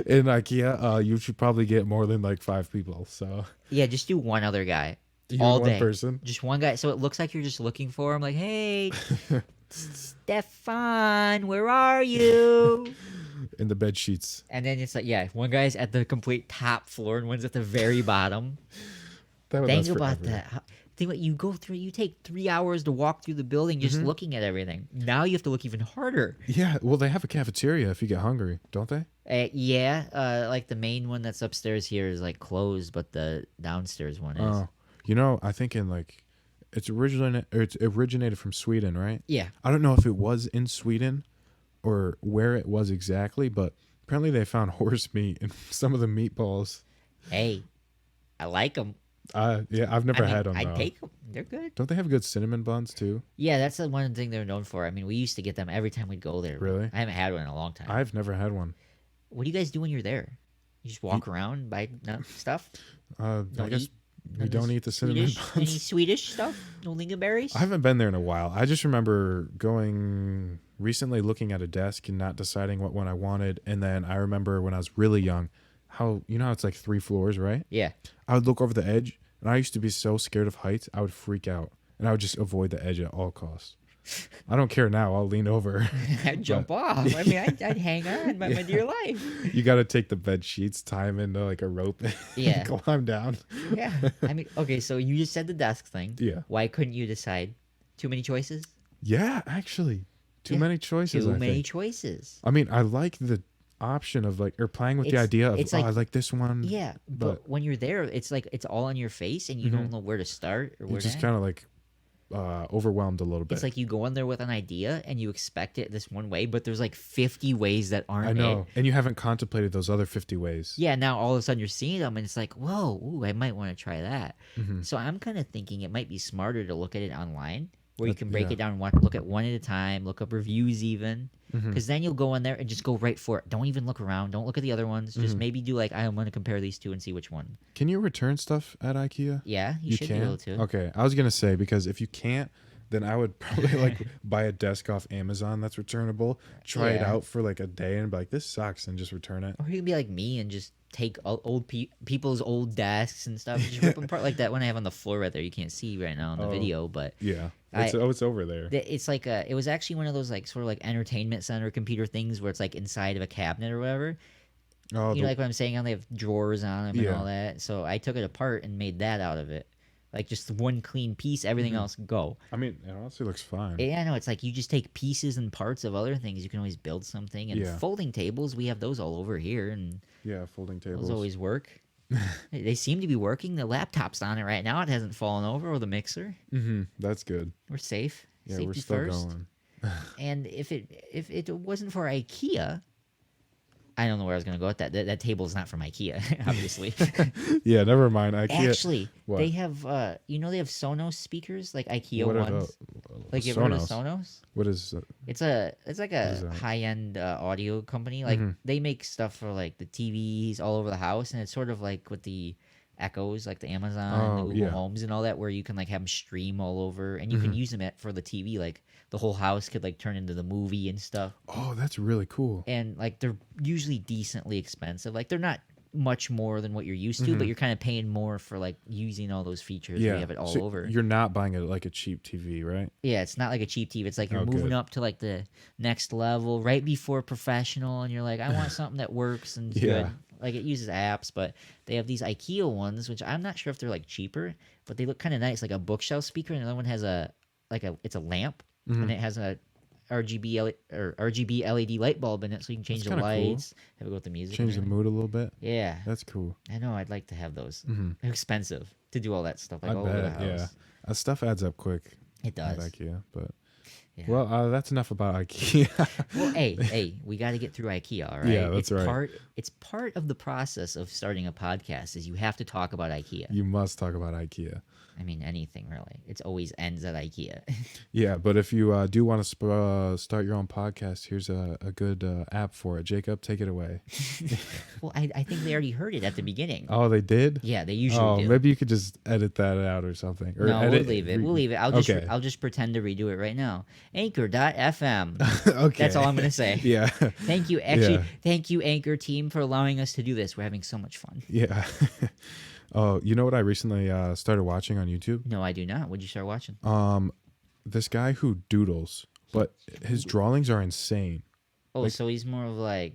In IKEA, you should probably get more than like 5 people. So Yeah, just do one other guy. You and all one day. person? Just one guy. So it looks like you're just looking for him. Like, hey, Stefan, where are you? in the bed sheets. And then it's like, yeah, one guy's at the complete top floor and one's at the very bottom. That would Think last about forever. that. Think what you go through. You take 3 hours to walk through the building just looking at everything. Now you have to look even harder. Yeah, well, they have a cafeteria if you get hungry, don't they? Yeah, like the main one that's upstairs here is like closed, but the downstairs one is. Oh, you know, I think in like it's originated from Sweden, right? Yeah. I don't know if it was in Sweden or where it was exactly, but apparently they found horse meat in some of the meatballs. Hey, I like them. Yeah, I've never had them. I'd take them. They're good. Don't they have good cinnamon buns too? Yeah, that's the one thing they're known for. I mean, we used to get them every time we'd go there. Really? I haven't had one in a long time. I've never had one. What do you guys do when you're there? You just walk around, buy stuff? I guess eat? we don't eat the cinnamon Swedish, any buns. Swedish stuff? No lingonberries? I haven't been there in a while. I just remember going recently, looking at a desk and not deciding what one I wanted. And then I remember when I was really young, how it's like 3 floors, right? Yeah. I would look over the edge, and I used to be so scared of heights, I would freak out, and I would just avoid the edge at all costs. I don't care now. I'll lean over. I'd jump off. I mean, I'd hang on by my dear life. You got to take the bed sheets, tie them into like a rope, Yeah. and climb down. Yeah. I mean, okay, so you just said the desk thing. Yeah. Why couldn't you decide? Too many choices? Yeah, actually, too Yeah. many choices. Too I many think. choices. I mean, I like the option of like, or playing with the It's- idea of, it's like- I like this one. Yeah, but when you're there, it's like it's all on your face, and you don't know where to start or where You're to just end. kind of like overwhelmed a little bit. It's like you go in there with an idea and you expect it this one way, but there's like 50 ways that aren't I know, it. and you haven't contemplated those other 50 ways. Yeah, now all of a sudden you're seeing them and it's like, whoa, ooh, I might want to try that. Mm-hmm. So I'm kind of thinking it might be smarter to look at it online where you can break yeah. it down and look at one at a time, look up reviews even. Mm-hmm. Because then you'll go in there and just go right for it. Don't even look around. Don't look at the other ones. Just maybe do like, I'm going to compare these two and see which one. Can you return stuff at IKEA? Yeah, you should be able to. Okay, I was gonna say, because if you can't, then I would probably like buy a desk off Amazon that's returnable, try it Yeah. out for like a day, and be like, this sucks, and just return it. Or you can be like me and just take old people's old desks and stuff, just rip them apart like that one I have on the floor right there. You can't see right now in the Oh. video, but Yeah, I- it's over there. it's like it was actually one of those like sort of like entertainment center computer things where it's like inside of a cabinet or whatever. Oh, You know, like what I'm saying, how they have drawers on them Yeah. and all that. So I took it apart and made that out of it. Like just one clean piece, everything else go. I mean, it honestly looks fine. Yeah, I know. It's like you just take pieces and parts of other things. You can always build something. And Yeah. folding tables, we have those all over here, and Yeah, folding tables. those always work. They seem to be working. The laptop's on it right now. It hasn't fallen over, or the mixer. That's good. We're safe. Yeah, Safety we're still first. going. And if it wasn't for IKEA, I don't know where I was gonna go with that. That table is not from IKEA, obviously. Yeah, never mind. IKEA. Actually, What? they have they have Sonos speakers like IKEA What are ones. the- Like you ever heard of Sonos? Sonos? What is? It's like is a that? high end audio company. Like they make stuff for like the TVs all over the house, and it's sort of like with the Echoes, like the Amazon, the Oh, Google yeah. Homes, and all that, where you can like have them stream all over, and you can use them for the TV. Like the whole house could like turn into the movie and stuff. Oh, that's really cool. And like they're usually decently expensive. Like they're not much more than what you're used to, but you're kind of paying more for like using all those features. Yeah, We have it all so over. You're not buying like a cheap TV, right? Yeah, it's not like a cheap TV. It's like you're Oh, moving good. up to like the next level, right before professional, and you're like, I want something that works and is Yeah. good. Like it uses apps, but they have these IKEA ones, which I'm not sure if they're like cheaper, but they look kind of nice, like a bookshelf speaker, and another one has it's a lamp, and it has a RGB LED light bulb in it, so you can change the kinda cool. lights, have it go with the music. Change the and everything. mood a little bit. Yeah, That's cool. I know. I'd like to have those. They're expensive to do all that stuff, like I all over the bet. house. Yeah, stuff adds up quick It at does. IKEA. But Yeah. well, that's enough about IKEA. Well, hey, we got to get through IKEA, all right? Yeah, that's it's right. It's part of the process of starting a podcast is you have to talk about IKEA. You must talk about IKEA. I mean, anything really. It always ends at IKEA. Yeah, but if you do want to start your own podcast, here's a good app for it. Jacob, take it away. Well, I think they already heard it at the beginning. Oh, they did? Yeah, they usually Oh, do. maybe you could just edit that out or something. Or No, edit, we'll leave it. re- We'll leave it. Okay. I'll just pretend to redo it right now. Anchor.fm. Okay. That's all I'm gonna say. Yeah. Thank you. Actually, Yeah. thank you, Anchor team, for allowing us to do this. We're having so much fun. Yeah. Oh, you know what I recently started watching on YouTube? No, I do not. What'd you start watching? This guy who doodles, but his drawings are insane. Oh, so he's more of like,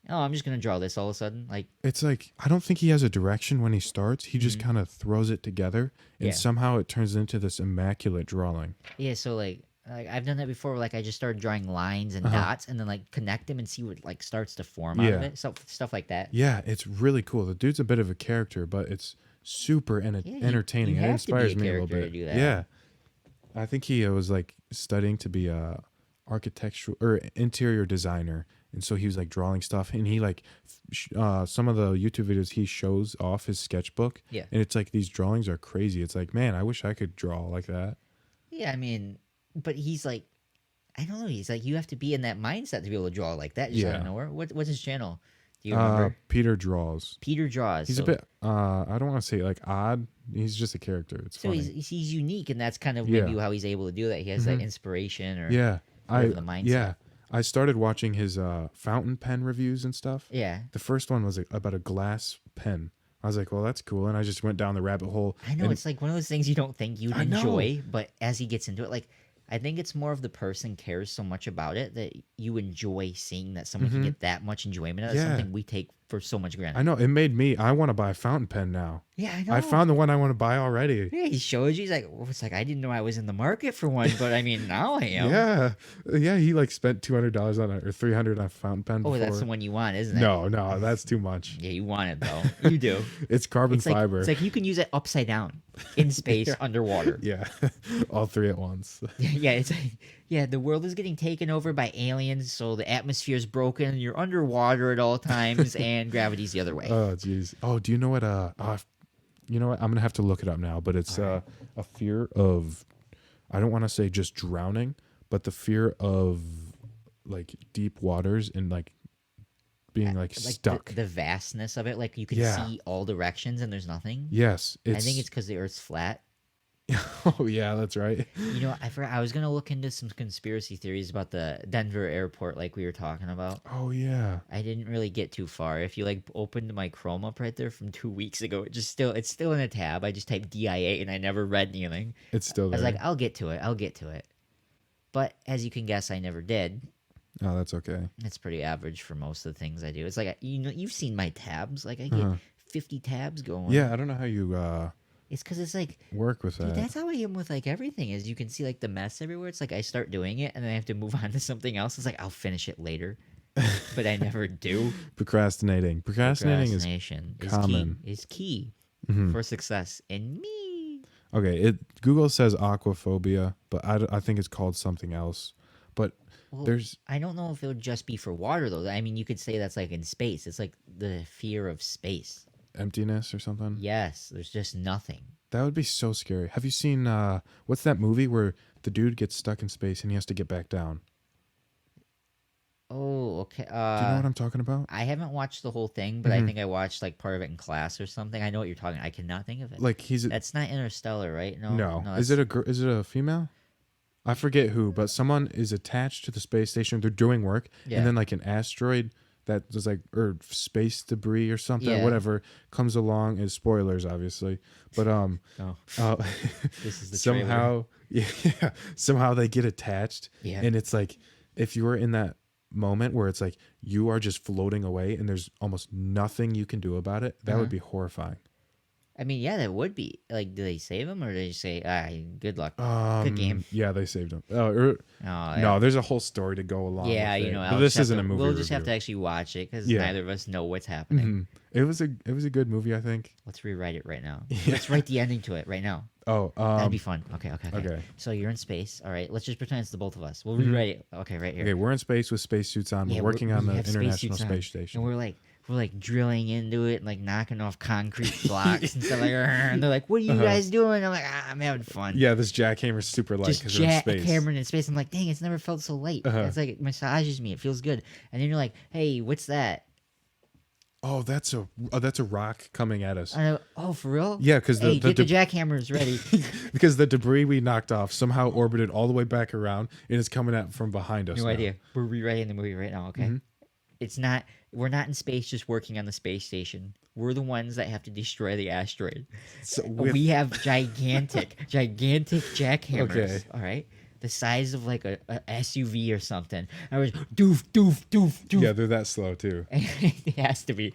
oh, I'm just gonna draw this all of a sudden. Like, It's like I don't think he has a direction when he starts. He just kind of throws it together, and Yeah. somehow it turns into this immaculate drawing. yeah, so like I've done that before. Where, like I just started drawing lines and dots, and then like connect them and see what like starts to form out of Yeah. it. Stuff like that. Yeah, it's really cool. The dude's a bit of a character, but it's super entertaining. you It have to be a inspires me a little character bit. to do that. Yeah, I think he was like studying to be a architectural or interior designer, and so he was like drawing stuff. And he like some of the YouTube videos he shows off his sketchbook. Yeah. and it's like these drawings are crazy. It's like, man, I wish I could draw like that. Yeah, I mean, but he's like, I don't know. He's like, you have to be in that mindset to be able to draw like that. Just out of Yeah. nowhere. What's his channel? Do you remember? Peter draws. Peter draws. He's so, a bit. I don't want to say like odd. He's just a character. It's So funny. he's unique, and that's kind of Yeah. maybe how he's able to do that. He has that inspiration, or Yeah, whatever the mindset. yeah. I started watching his fountain pen reviews and stuff. yeah. The first one was about a glass pen. I was like, well, that's cool, and I just went down the rabbit hole. I know and- it's like one of those things you don't think you'd I know. enjoy, but as he gets into it, like I think it's more of the person cares so much about it that you enjoy seeing that someone can get that much enjoyment out of Yeah. something we take for so much granted. I know it made me. I want to buy a fountain pen now. Yeah, I know. I found the one I want to buy already. Yeah, he showed you. He's like, well, it's like I didn't know I was in the market for one, but I mean now I am. Yeah. He like spent $200 on it or $300 on a fountain pen. Oh, before. that's the one you want, isn't it? No, that's too much. Yeah, you want it though. You do. It's carbon It's like fiber. it's like you can use it upside down in space underwater. Yeah, all three at once. Yeah, it's like, yeah, the world is getting taken over by aliens, so the atmosphere is broken. You're underwater at all times, and gravity's the other way. Oh, jeez. Oh, do you know what? You know what? I'm gonna have to look it up now. But it's a fear of. I don't want to say just drowning, but the fear of like deep waters and like being like stuck. The vastness of it, like you can Yeah. see all directions and there's nothing. Yes, I think it's because the Earth's flat. Oh yeah, that's right. You know, I forgot. I was gonna look into some conspiracy theories about the Denver airport, like we were talking about. Oh yeah. I didn't really get too far. If you like opened my Chrome up right there from 2 weeks ago, it's still in a tab. I just typed DIA and I never read anything. It's still I there. was like, I'll get to it. But as you can guess, I never did. Oh, that's okay. It's pretty average for most of the things I do. It's like you've seen my tabs. Like I get 50 tabs going. Yeah, I don't know how you It's because it's like, Work with dude, that. that's how I am with like everything. Is you can see like the mess everywhere. It's like I start doing it and then I have to move on to something else. It's like I'll finish it later, but I never do. Procrastinating. Procrastinating is Procrastination common. is key Mhm. for success in me. Okay. Google says aquaphobia, but I think it's called something else. But Well, there's I don't know if it would just be for water though. I mean, you could say that's like in space. It's like the fear of space. emptiness or something. Yes, there's just nothing. That would be so scary. Have you seen what's that movie where the dude gets stuck in space and he has to get back down? Oh, okay. Do you know what I'm talking about? I haven't watched the whole thing, but I Mhm. think I watched like part of it in class or something. I know what you're talking. I cannot think of it. Like he's That's not Interstellar, right? No, no. Is it is it a female? I forget who, but someone is attached to the space station. They're doing work, Yeah. and then like an asteroid that was like or space debris or something, Yeah. whatever, comes along. Is spoilers, obviously, but Oh, this is the trailer. somehow yeah, somehow they get attached, Yeah. and it's like if you were in that moment where it's like you are just floating away and there's almost nothing you can do about it, that would be horrifying. I mean, yeah, that would be like. Do they save him or do they just say, good luck, good game"? Yeah, they saved him. Oh, No, there's a whole story to go along. yeah, with you it. know, But I'll this just have isn't to- a movie. We'll just have review. to actually watch it because Yeah. neither of us know what's happening. Mhm. It was a good movie, I think. Let's rewrite it right now. Yeah. Let's write the ending to it right now. Oh, That'd be fun. Okay. okay. So you're in space. All right. Let's just pretend it's the both of us. We'll Mhm. rewrite it. Okay, right here. Okay, we're in space with spacesuits on. Yeah, We're working on we the have International spacesuits on, Space Station. And we're like drilling into it, and like knocking off concrete blocks and stuff like that. And they're like, "What are you guys doing?" I'm like, "I'm having fun." Yeah, this jackhammer's super light Just because we're in space. jackhammering in space. I'm like, dang, it's never felt so light. It's like it massages me. It feels good. And then you're like, hey, what's that? Oh, that's a rock coming at us. I know, oh, for real? Yeah, because Hey, get the jackhammers ready. because the debris we knocked off somehow orbited all the way back around and it's coming at from behind us. No now. idea. We're rewriting the movie right now, okay? It's not, we're not in space just working on the space station. We're the ones that have to destroy the asteroid. So We have gigantic jackhammers. Okay. All right? The size of like a SUV or something. I was doof, doof, doof, doof. yeah, they're that slow too. It has to be.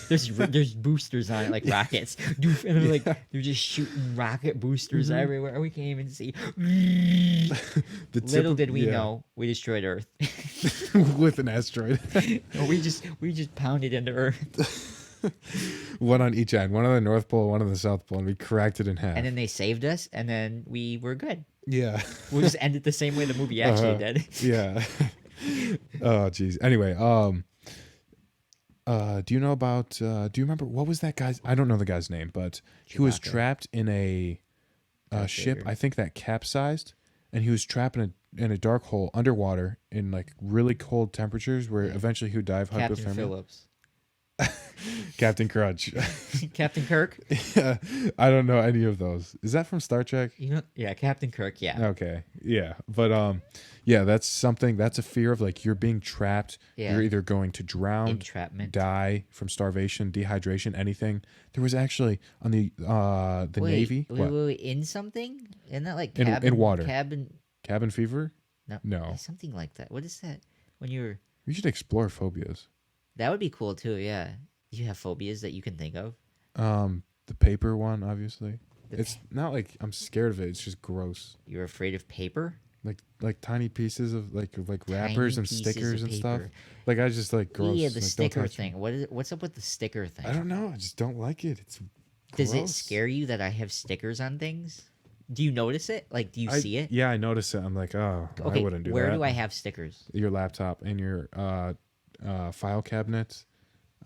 There's boosters on it like rockets. Doof, and they're just shooting rocket boosters everywhere. We can't even see. Little did we know we destroyed Earth. with an asteroid. No, we just pounded into Earth, One on each end, one on the North Pole, one on the South Pole, and we cracked it in half. and then they saved us, and then we were good. yeah. We'll just end it the same way the movie actually did. Yeah. Oh, geez. Anyway, do you know about? Do you remember what was that guy's? I don't know the guy's name, but he was Chewbacca. trapped in a ship. Vader. I think that capsized, and he was trapped in a dark hole underwater in like really cold temperatures, where eventually he would die of Captain hypothermia. Phillips, Captain Crunch. Captain Kirk. Yeah, I don't know any of those. Is that from Star Trek? You know, yeah, Captain Kirk. Yeah, Okay. Yeah. But yeah, that's something that's a fear of like you're being trapped. Yeah. You're either going to drown, entrapment. die from starvation, dehydration, anything. There was actually on the Navy Wait, in something? Isn't that like In- cabin, in water. Cabin fever. No. something like that. What is that? When you're We should explore phobias. that would be cool too. Yeah, you have phobias that you can think of. The paper one, obviously. The It's not like I'm scared of it. It's just gross. You're afraid of paper? Like tiny pieces of like Tiny wrappers and pieces of stickers and stuff. paper. Like I just like gross. Yeah, like, the don't sticker touch me. thing. What's up with the sticker thing? I don't know. I just don't like it. It's Does it gross. scare you that I have stickers on things? Do you notice it? Like, do you see it? Yeah, I notice it. I'm like, oh, Okay, I wouldn't do where that. do I have stickers? Your laptop and your file cabinet.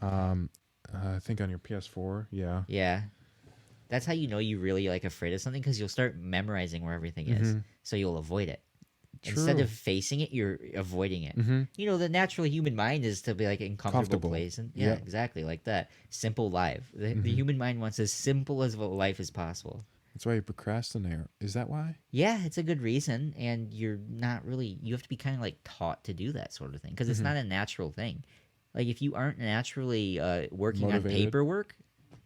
I think on your PS4. Yeah. Yeah. That's how you know you really like afraid of something because you'll start memorizing where everything is, so you'll avoid it. Instead True. of facing it, you're avoiding it. Mm-hmm. You know, the natural human mind is to be like in comfortable Comfortable. place, and yeah, Yeah. exactly like that. Simple life. The human mind wants as simple as a life as possible. That's why you procrastinate. Is that why? Yeah, it's a good reason, and you're not really. You have to be kind of like taught to do that sort of thing because it's not a natural thing. Like if you aren't naturally working Motivated. on paperwork,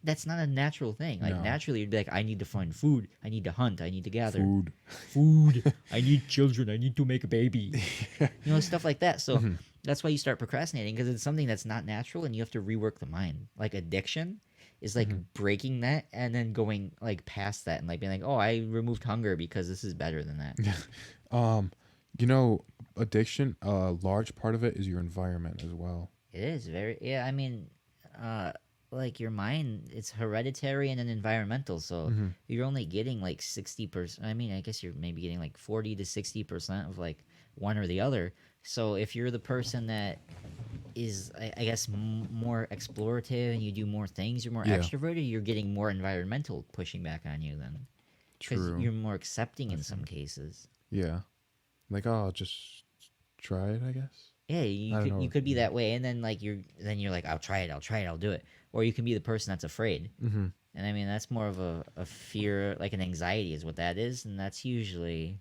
that's not a natural thing. Like No. naturally, you'd be like, I need to find food, I need to hunt, I need to gather Food. food. I need children. I need to make a baby. You know, stuff like that. So that's why you start procrastinating because it's something that's not natural, and you have to rework the mind. Like addiction is like breaking that and then going like past that and like being like, oh, I removed hunger because this is better than that. Um, you know, addiction, a large part of it is your environment as well. It is very, yeah. I mean, uh, like your mind, it's hereditary and then environmental. So Mm-hmm. you're only getting like 60%. I mean, I guess you're maybe getting like 40 to 60% of like one or the other. So if you're the person that is, I guess, more explorative and you do more things, you're more Yeah, extroverted. You're getting more environmental pushing back on you then, because true. you're more accepting I in some think. cases. Yeah. Like, oh, I'll just try it, I guess. Yeah, I don't you know. could be that way, and then like you're like, I'll try it, I'll do it, or you can be the person that's afraid. Mm-hmm. And I mean, that's more of a fear, like an anxiety is what that is. And that's usually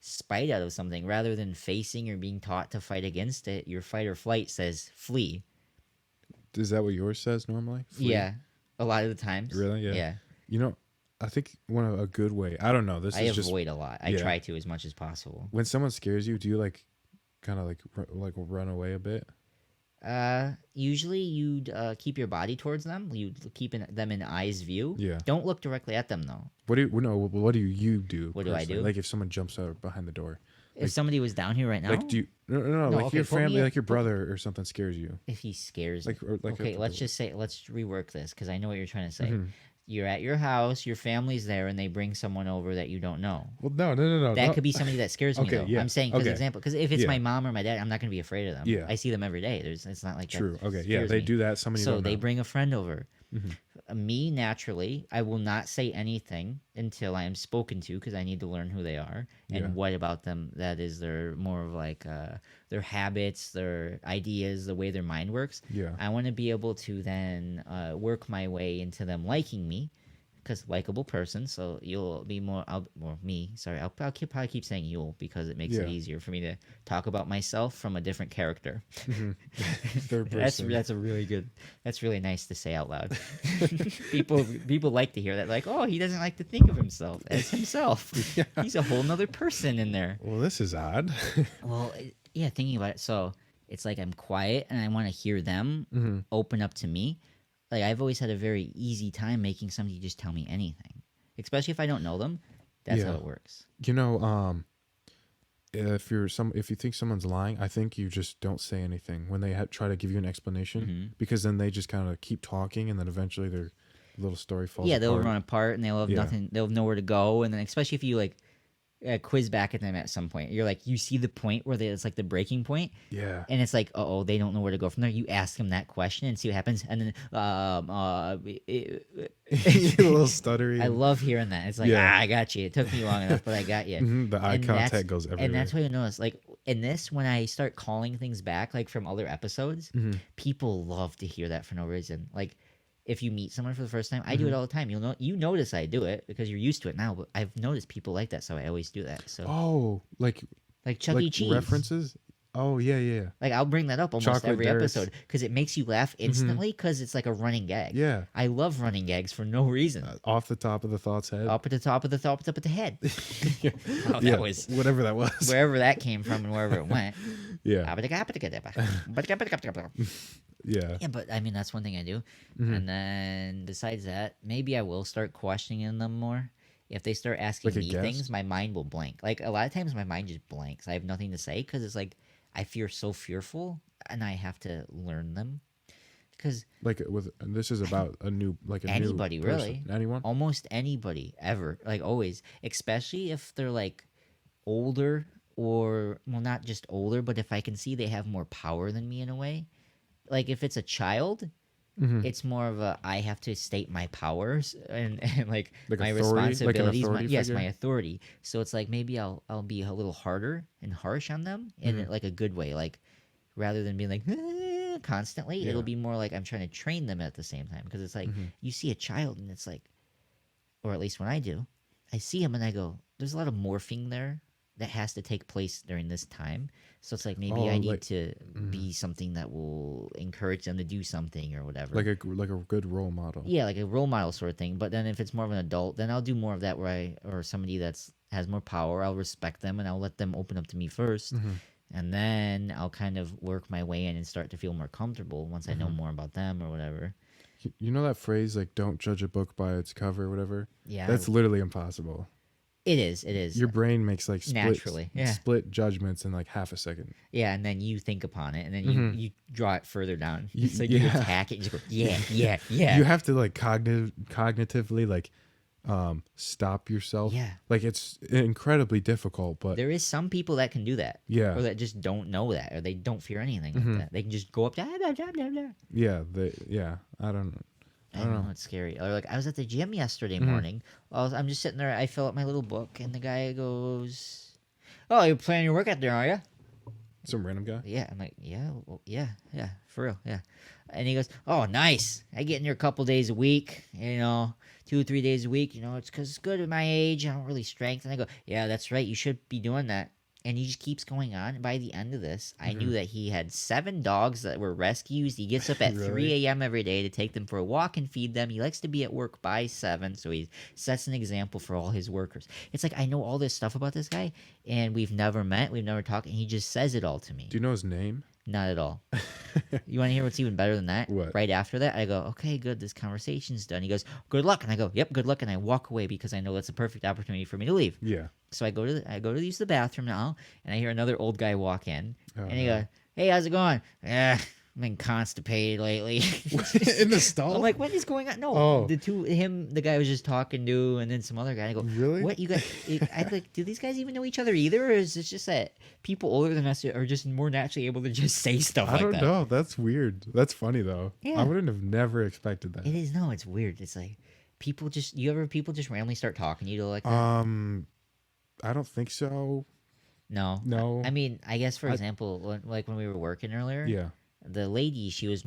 spite out of something rather than facing or being taught to fight against it. Your fight or flight says flee. Is that what yours says normally? Flee? Yeah. A lot of the times. Really? Yeah. Yeah. You know, I think one of a good way. I don't know. This I is just avoid a lot. I yeah. try to as much as possible. when someone scares you. Do you like kind of like run away a bit? Usually you'd keep your body towards them. You'd keep them in eyes view. Yeah. Don't look directly at them though. What do you no? What do you do? What do I personally? do? Like if someone jumps out behind the door. If somebody was down here right now, Like do you no No, like okay, your put me family, in- like your brother or something scares you. if he scares Like me. or, like Okay, let's rework this because I know what you're trying to say. Mhm. You're at your house, your family's there, and they bring someone over that you don't know. Well, no. That could be somebody that scares me, Okay, though. yeah, I'm saying, because okay. example, because if it's Yeah. my mom or my dad, I'm not going to be afraid of them. Yeah. I see them every day. It's not like True. that Okay. Yeah, scares they me. do that. Somebody. So don't they know. bring a friend over. Mhm. Me, naturally, I will not say anything until I am spoken to because I need to learn who they are and Yeah. what about them that is their more of like their habits, their ideas, the way their mind works. Yeah. I want to be able to then work my way into them liking me because likable person. So you'll be more, me. Sorry, I'll probably keep saying you'll because it makes it Yeah. easier for me to talk about myself from a different character. Mhm. Third That's person. that's a really good. That's really nice to say out loud. people like to hear that. Like, oh, he doesn't like to think of himself as himself. Yeah. He's a whole nother person in there. Well, this is odd. Well, yeah, thinking about it. So it's like I'm quiet and I want to hear them hmm open up to me. Like I've always had a very easy time making somebody just tell me anything, especially if I don't know them. That's how Yeah. it works. You know, if you think someone's lying, I think you just don't say anything when they try to give you an explanation, Mhm. because then they just kind of keep talking, and then eventually their little story falls Yeah, they'll apart. run apart and they'll have Yeah. nothing. They'll have nowhere to go, and then especially if you like quiz back at them at some point, you're like, you see the point where it's like the breaking point, Yeah. and it's like, oh, they don't know where to go from there. You ask them that question and see what happens, and then A little stuttery. I love hearing that. It's like, Yeah. I got you. It took me long enough, but I got you. The eye And that's- contact goes everywhere. And that's what you notice. Like in this, when I start calling things back, like from other episodes, Mhm. people love to hear that for no reason. Like if you meet someone for the first time, I do it all the time. You notice I do it because you're used to it now. But I've noticed people like that, so I always do that. So Oh, like Chuck E. like Cheese references. Oh yeah. Like I'll bring that up almost Chocolate every Darts. episode because it makes you laugh instantly because it's like a running gag. Yeah. I love running gags for no reason. Off the top of the thought's head. Up at the top of the thought, up at the head. Yeah. Oh, that was whatever that was. wherever that came from and wherever it went. Yeah. Yeah. Yeah, but I mean that's one thing I do. Mhm. And then besides that, maybe I will start questioning them more. If they start asking Like a me guess? things, my mind will blank. Like a lot of times, my mind just blanks. I have nothing to say because it's like I feel so fearful, and I have to learn them. Because Like and this is about a new Anybody, new person. really. Anyone? almost anybody ever, like always, especially if they're like older or well, not just older, but if I can see they have more power than me in a way. Like if it's a child, Mhm. it's more of a I have to state my powers and like Like my authority? Like an responsibilities. authority Yes, figure? my authority. So it's like maybe I'll be a little harder and harsh on them in Mhm. like a good way. Like rather than being like constantly, Yeah. it'll be more like I'm trying to train them at the same time because it's like Mhm. you see a child and it's like, or at least when I do, I see him and I go, there's a lot of morphing there that has to take place during this time. So it's like maybe I Oh, need like- to be something that will encourage them to do something or whatever. Like a good role model. Yeah, like a role model sort of thing. But then if it's more of an adult, then I'll do more of that where or somebody that's has more power, I'll respect them and I'll let them open up to me 1st. Mhm. And then I'll kind of work my way in and start to feel more comfortable once I know more about them or whatever. You know that phrase like "Don't judge a book by its cover" or whatever. Yeah, That's literally impossible. it is. It is Your brain makes like naturally. Yeah, split judgments in like half a second. yeah, and then you think upon it, and then you draw it further down. You- It's like you yeah. attack it, and you just go, yeah. You have to like cognitively like stop yourself. Yeah. Like it's incredibly difficult, but There is some people that can do that. yeah. Or that just don't know that, or they don't fear anything like that. They can just go up, blah, blah, blah, blah, blah. Yeah, I don't know. It's scary. Or like I was at the gym yesterday Mm-hmm. morning. I'm just sitting there. I fill up my little book, and the guy goes, "Oh, you're planning your workout there, are you?" Some random guy. Yeah. I'm like, yeah, well, yeah, for real, yeah. And he goes, "Oh, nice. I get in there a couple days a week. 2 or 3 days a week. It's because it's good at my age. I don't really strength." And I go, "Yeah, that's right. You should be doing that." And he just keeps going on. And by the end of this, I knew that he had 7 dogs that were rescues. He gets up at Really? 3 a.m. every day to take them for a walk and feed them. He likes to be at work by 7, so he sets an example for all his workers. It's like I know all this stuff about this guy, and we've never met, we've never talked, and he just says it all to me. Do you know his name? Not at all. You want to hear what's even better than that? What? Right after that, I go, "Okay, good. This conversation's done." He goes, "Good luck," and I go, "Yep, good luck," and I walk away because I know that's a perfect opportunity for me to leave. Yeah. So I go to use the bathroom now, and I hear another old guy walk in, Oh, and he no. goes, "Hey, how's it going?" I've been constipated lately. In the stall? I'm like, what is going on? No, Oh. the guy was just talking to, and then some other guy. I go, Really? What you got? I like, do these guys even know each other either, or is it just that people older than us are just more naturally able to just say stuff I like don't that? know. That's weird. That's funny though. Yeah. I wouldn't have never expected that. It is. No, it's weird. It's like people just randomly start talking to you like that? I don't think so. No. No. I mean, I guess for example, when we were working earlier, Yeah. the lady, she just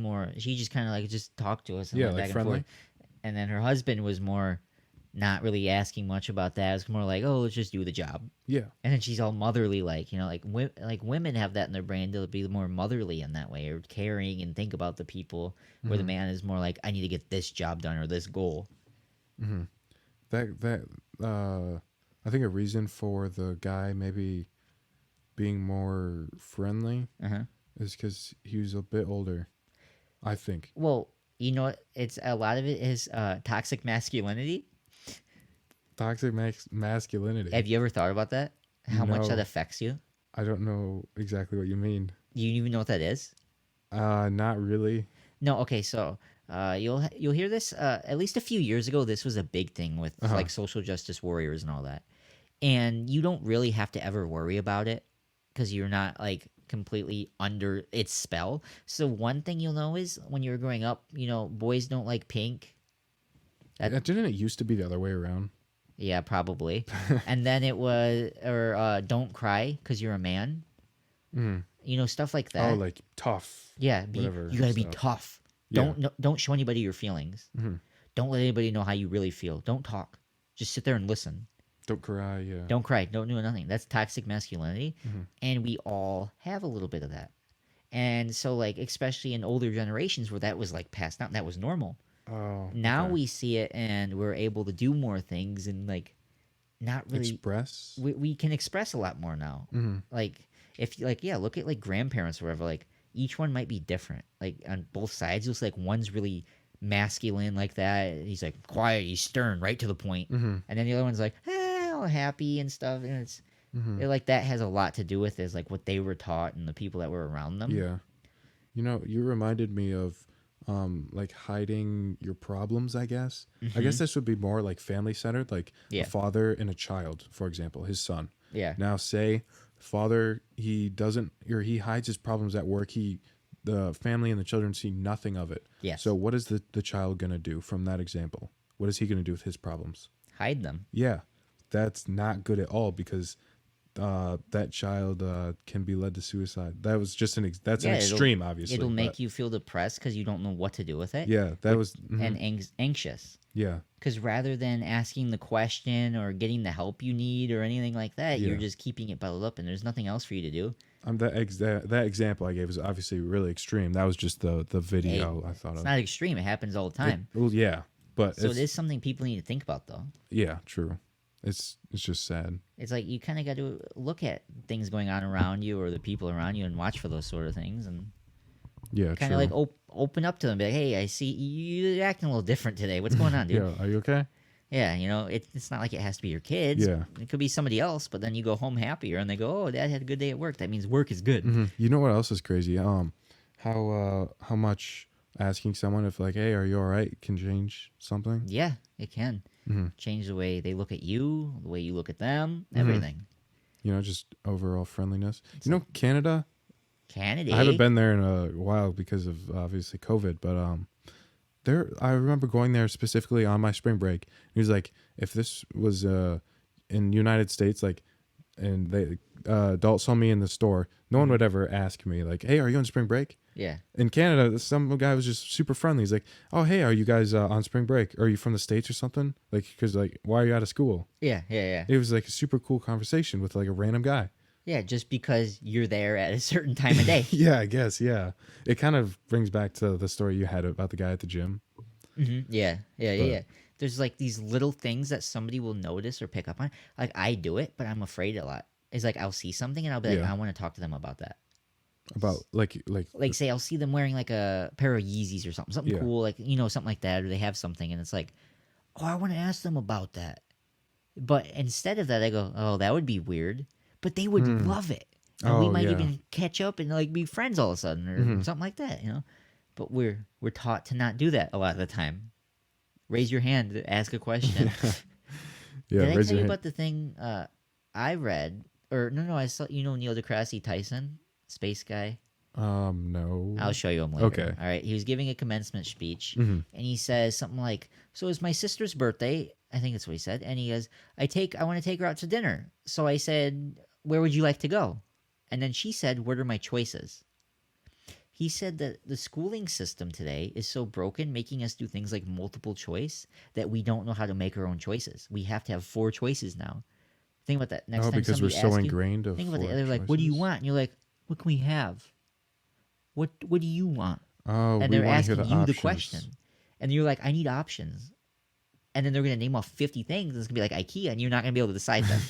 kind of like just talked to us and Yeah, went like back friendly. and forth. And then her husband was more not really asking much about that. It was more like, "Oh, let's just do the job." Yeah. And then she's all motherly, like like women have that in their brain to be more motherly in that way, or caring and think about the people. Where the man is more like, "I need to get this job done or this goal." That I think a reason for the guy maybe being more friendly Uh-huh. is because he was a bit older. I think. Well, it's a lot of it is toxic masculinity. Toxic masculinity. Have you ever thought about that? How much No. that affects you? I don't know exactly what you mean. Do you even know what that is? Not really. No. Okay. So you'll hear this. At least a few years ago, this was a big thing with like social justice warriors and all that. And you don't really have to ever worry about it because you're not like completely under its spell. So one thing you'll know is when you were growing up, boys don't like pink. Didn't it used to be the other way around? Yeah, probably. And then it was, or don't cry because you're a man. Stuff like that. Oh, like tough. Yeah, whatever you got to be stuff. tough. Yeah. Don't show anybody your feelings. Don't let anybody know how you really feel. Don't talk. Just sit there and listen. Don't cry. Yeah. Don't cry. Don't do nothing. That's toxic masculinity, and we all have a little bit of that. And so, like, especially in older generations where that was like passed down, that was normal. Oh. Now okay. we see it, and we're able to do more things, and like, not really. Express. We can express a lot more now. Like, if like, yeah, look at like grandparents or whatever. Like, each one might be different. Like on both sides, it's like one's really masculine like that. He's like quiet. He's stern, right to the point. And then the other one's like, all happy and stuff. And it's like that has a lot to do with is like what they were taught and the people that were around them. Yeah. You reminded me of like hiding your problems, I guess. I guess this would be more like family centered, like Yeah. a father and a child, for example, his son. Yeah. Now say father, he hides his problems at work. The family and the children see nothing of it. Yes. So what is the child going to do from that example? What is he going to do with his problems? Hide them. Yeah. That's not good at all because that child can be led to suicide. That was just an extreme, obviously. It'll make you feel depressed because you don't know what to do with it. Yeah, that was and anxious. yeah. Because rather than asking the question or getting the help you need or anything like that, you're Yeah. just keeping it bottled up, and there's nothing else for you to do. That example I gave was obviously really extreme. That was just the video I thought It's of. not extreme. It happens all the time. Well, yeah, but So it is something people need to think about, though. yeah, true. It's just sad. It's like you kind of got to look at things going on around you or the people around you and watch for those sort of things. And Yeah, Kind true. of like open up to them, be like, hey, I see you're acting a little different today. What's going on, dude? Yeah, are you okay? Yeah, it's not like it has to be your kids. Yeah. It could be somebody else, but then you go home happier and they go, oh, dad had a good day at work. That means work is good. You know what else is crazy? How much asking someone if like, hey, are you all right, can change something. Yeah, it can. Mm-hmm. Change the way they look at you, the way you look at them, Mm-hmm. everything. You know, just overall friendliness. You know, Canada. Canada. I haven't been there in a while because of obviously COVID, but there I remember going there specifically on my spring break. He was like, if this was in United States, like, and they adults saw me in the store, no one would ever ask me like, hey, are you on spring break? Yeah. In Canada, some guy was just super friendly. He's like, oh, hey, are you guys on spring break? Are you from the States or something? Like, because like, why are you out of school? Yeah, yeah, yeah. It was like a super cool conversation with like a random guy. Yeah, just because you're there at a certain time of day. Yeah, I guess. Yeah, it kind of brings back to the story you had about the guy at the gym. Yeah, yeah. There's like these little things that somebody will notice or pick up on. Like I do it, but I'm afraid a lot. It's like I'll see something and I'll be like, Yeah. I want to talk to them about that. About like Like say I'll see them wearing like a pair of Yeezys or something Yeah. cool, like something like that, or they have something, and it's like, oh, I want to ask them about that. But instead of that, I go, oh, that would be weird. But they would love it, and we Oh, might yeah. even catch up and like be friends all of a sudden, or something like that, But we're taught to not do that a lot of the time. Raise your hand to ask a question. yeah. Did I raise tell your you hand. about the thing I read? Or no, I saw. Neil deGrasse Tyson, space guy. No. I'll show you him later. Okay. All right. He was giving a commencement speech, Mhm. and he says something like, "So it's my sister's birthday." I think that's what he said. And he goes, I want to take her out to dinner." So I said, "Where would you like to go?" And then she said, "What are my choices?" He said that the schooling system today is so broken, making us do things like multiple choice, that we don't know how to make our own choices. We have to have 4 choices now. Think about that. Next Oh, time because we're somebody so asks you, ingrained of think about it. 4 They're like, "What do you choices. want?" And you're like, "What can we have? What do you want?" Oh, And we they're want to asking hear you the the options. question. And you're like, "I need options." And then they're gonna name off 50 things, and it's gonna be like IKEA, and you're not gonna be able to decide them.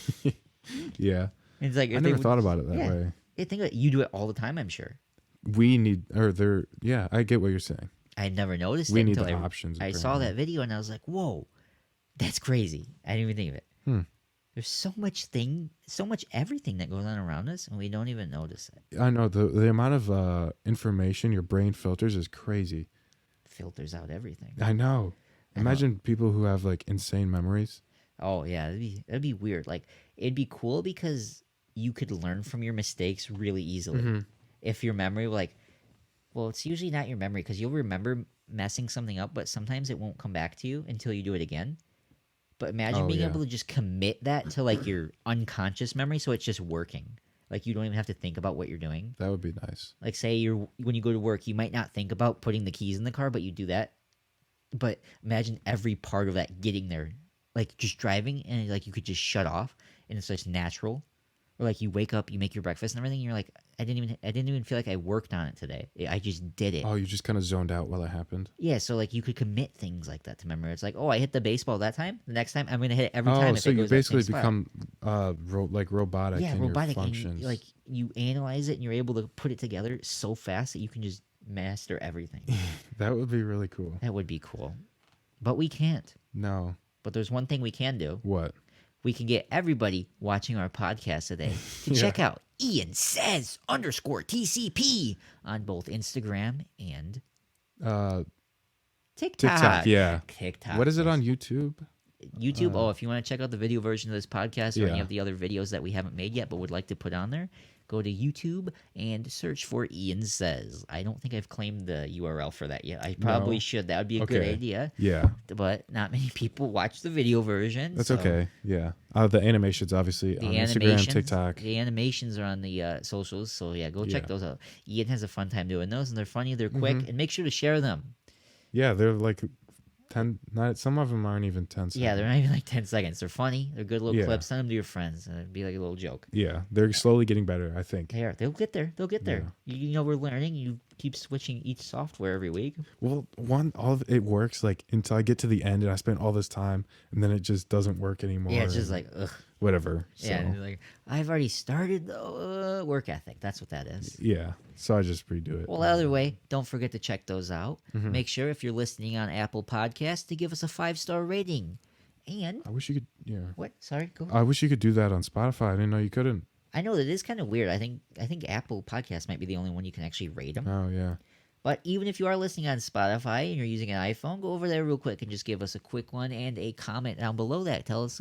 Yeah, And it's like I if never would- thought about it that yeah. way. Yeah, think about it. You do it all the time, I'm sure. We need, or there. Yeah, I get what you're saying. I never noticed We it need until the options. I saw apparently. that video, and I was like, "Whoa, that's crazy!" I didn't even think of it. Hmm. There's so much everything that goes on around us, and we don't even notice it. I know the amount of information your brain filters is crazy. Filters out everything. I know. I know. Imagine people who have like insane memories. Oh yeah, that'd be weird. Like it'd be cool because you could learn from your mistakes really easily. Mm-hmm. If your memory, well, it's usually not your memory because you'll remember messing something up, but sometimes it won't come back to you until you do it again. But imagine Oh, being yeah. able to just commit that to like your unconscious memory, so it's just working. Like you don't even have to think about what you're doing. That would be nice. Like say when you go to work, you might not think about putting the keys in the car, but you do that. But imagine every part of that getting there, like just driving, and like you could just shut off, and it's just natural. Or like you wake up, you make your breakfast and everything, and you're like, I didn't even feel like I worked on it today. I just did it. Oh, you just kind of zoned out while it happened. Yeah, so like you could commit things like that to memory. It's like, oh, I hit the baseball that time. The next time I'm gonna hit it every time. Oh, if so it you goes that same basically spot. become like robotic Yeah, in robotic. your And functions. you analyze it, and you're able to put it together so fast that you can just master everything. That would be really cool. That would be cool, but we can't. No. But there's one thing we can do. What? We can get everybody watching our podcast today to Yeah. check out Ian Says _TCP on both Instagram and TikTok. TikTok, yeah. TikTok. What is it yes. on YouTube? YouTube? If you want to check out the video version of this podcast or any Yeah. of the other videos that we haven't made yet but would like to put on there, go to YouTube and search for Ian Says. I don't think I've claimed the URL for that yet. I probably No. should. That would be a good Okay. idea. Yeah. But not many people watch the video version. That's so okay. Yeah. The animations, obviously, The on animations, Instagram, TikTok. The animations are on the socials. So yeah, go check Yeah. those out. Ian has a fun time doing those, and they're funny, they're quick, Mm-hmm. and make sure to share them. Yeah, they're like 10, some of them aren't even 10 seconds. Yeah, they're not even like 10 seconds. They're funny. They're good little Yeah. clips. Send them to your friends. It'd be like a little joke. Yeah, they're slowly getting better, I think. They'll get there. They'll get there. You know, we're learning. keep switching each software every week. Well, all of it works like until I get to the end and I spent all this time and then it just doesn't work anymore. Yeah, it's just like, ugh. Whatever. So. Yeah, and like, I've already started the work ethic. That's what that is. Yeah. So I just redo it. Well, either way, don't forget to check those out. Mm-hmm. Make sure if you're listening on Apple Podcasts to give us a 5-star rating. And I wish you could. Yeah. what? Sorry, go. I wish you could do that on Spotify. I didn't know you couldn't. I know that is kind of weird. I think Apple Podcasts might be the only one you can actually rate them. Oh yeah. But even if you are listening on Spotify and you're using an iPhone, go over there real quick and just give us a quick one and a comment down below that. Tell us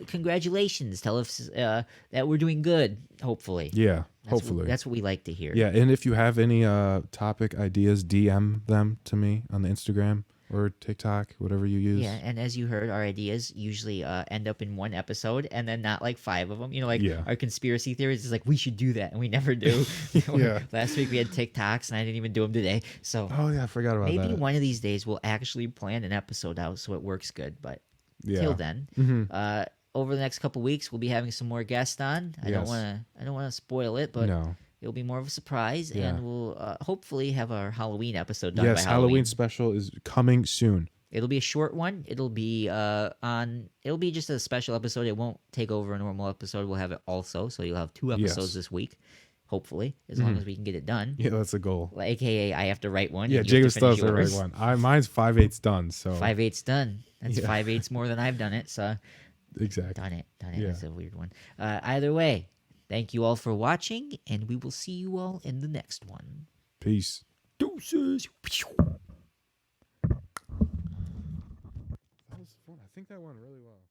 congratulations. Tell us that we're doing good. Hopefully. Yeah. Hopefully. That's what we like to hear. Yeah, and if you have any topic ideas, DM them to me on the Instagram or TikTok, whatever you use. Yeah, and as you heard, our ideas usually end up in one episode, and then not like 5 of them. You know, like our conspiracy theories is like we should do that, and we never do. Yeah. Last week we had TikToks, and I didn't even do them today. So Oh yeah, I forgot about that. maybe one of these days we'll actually plan an episode out so it works good. But till then, over the next couple weeks we'll be having some more guests on. I don't want to spoil it, but No. it'll be more of a surprise, Yeah. and we'll hopefully have our Halloween episode done Yes, by Halloween special is coming soon. It'll be a short one. It'll be It'll be just a special episode. It won't take over a normal episode. We'll have it also, so you'll have 2 episodes this week, hopefully, as long as we can get it done. Yeah, that's the goal. Well, AKA, I have to write one. Yeah, and you have Jacob to still finish has to write yours. one. Mine's 5/8 done. So 5/8 done. That's 5/8 more than I've done it. So exactly. done it. Yeah. That's a weird one. Either way, thank you all for watching, and we will see you all in the next one. Peace. Deuces. That was fun. I think that went really well.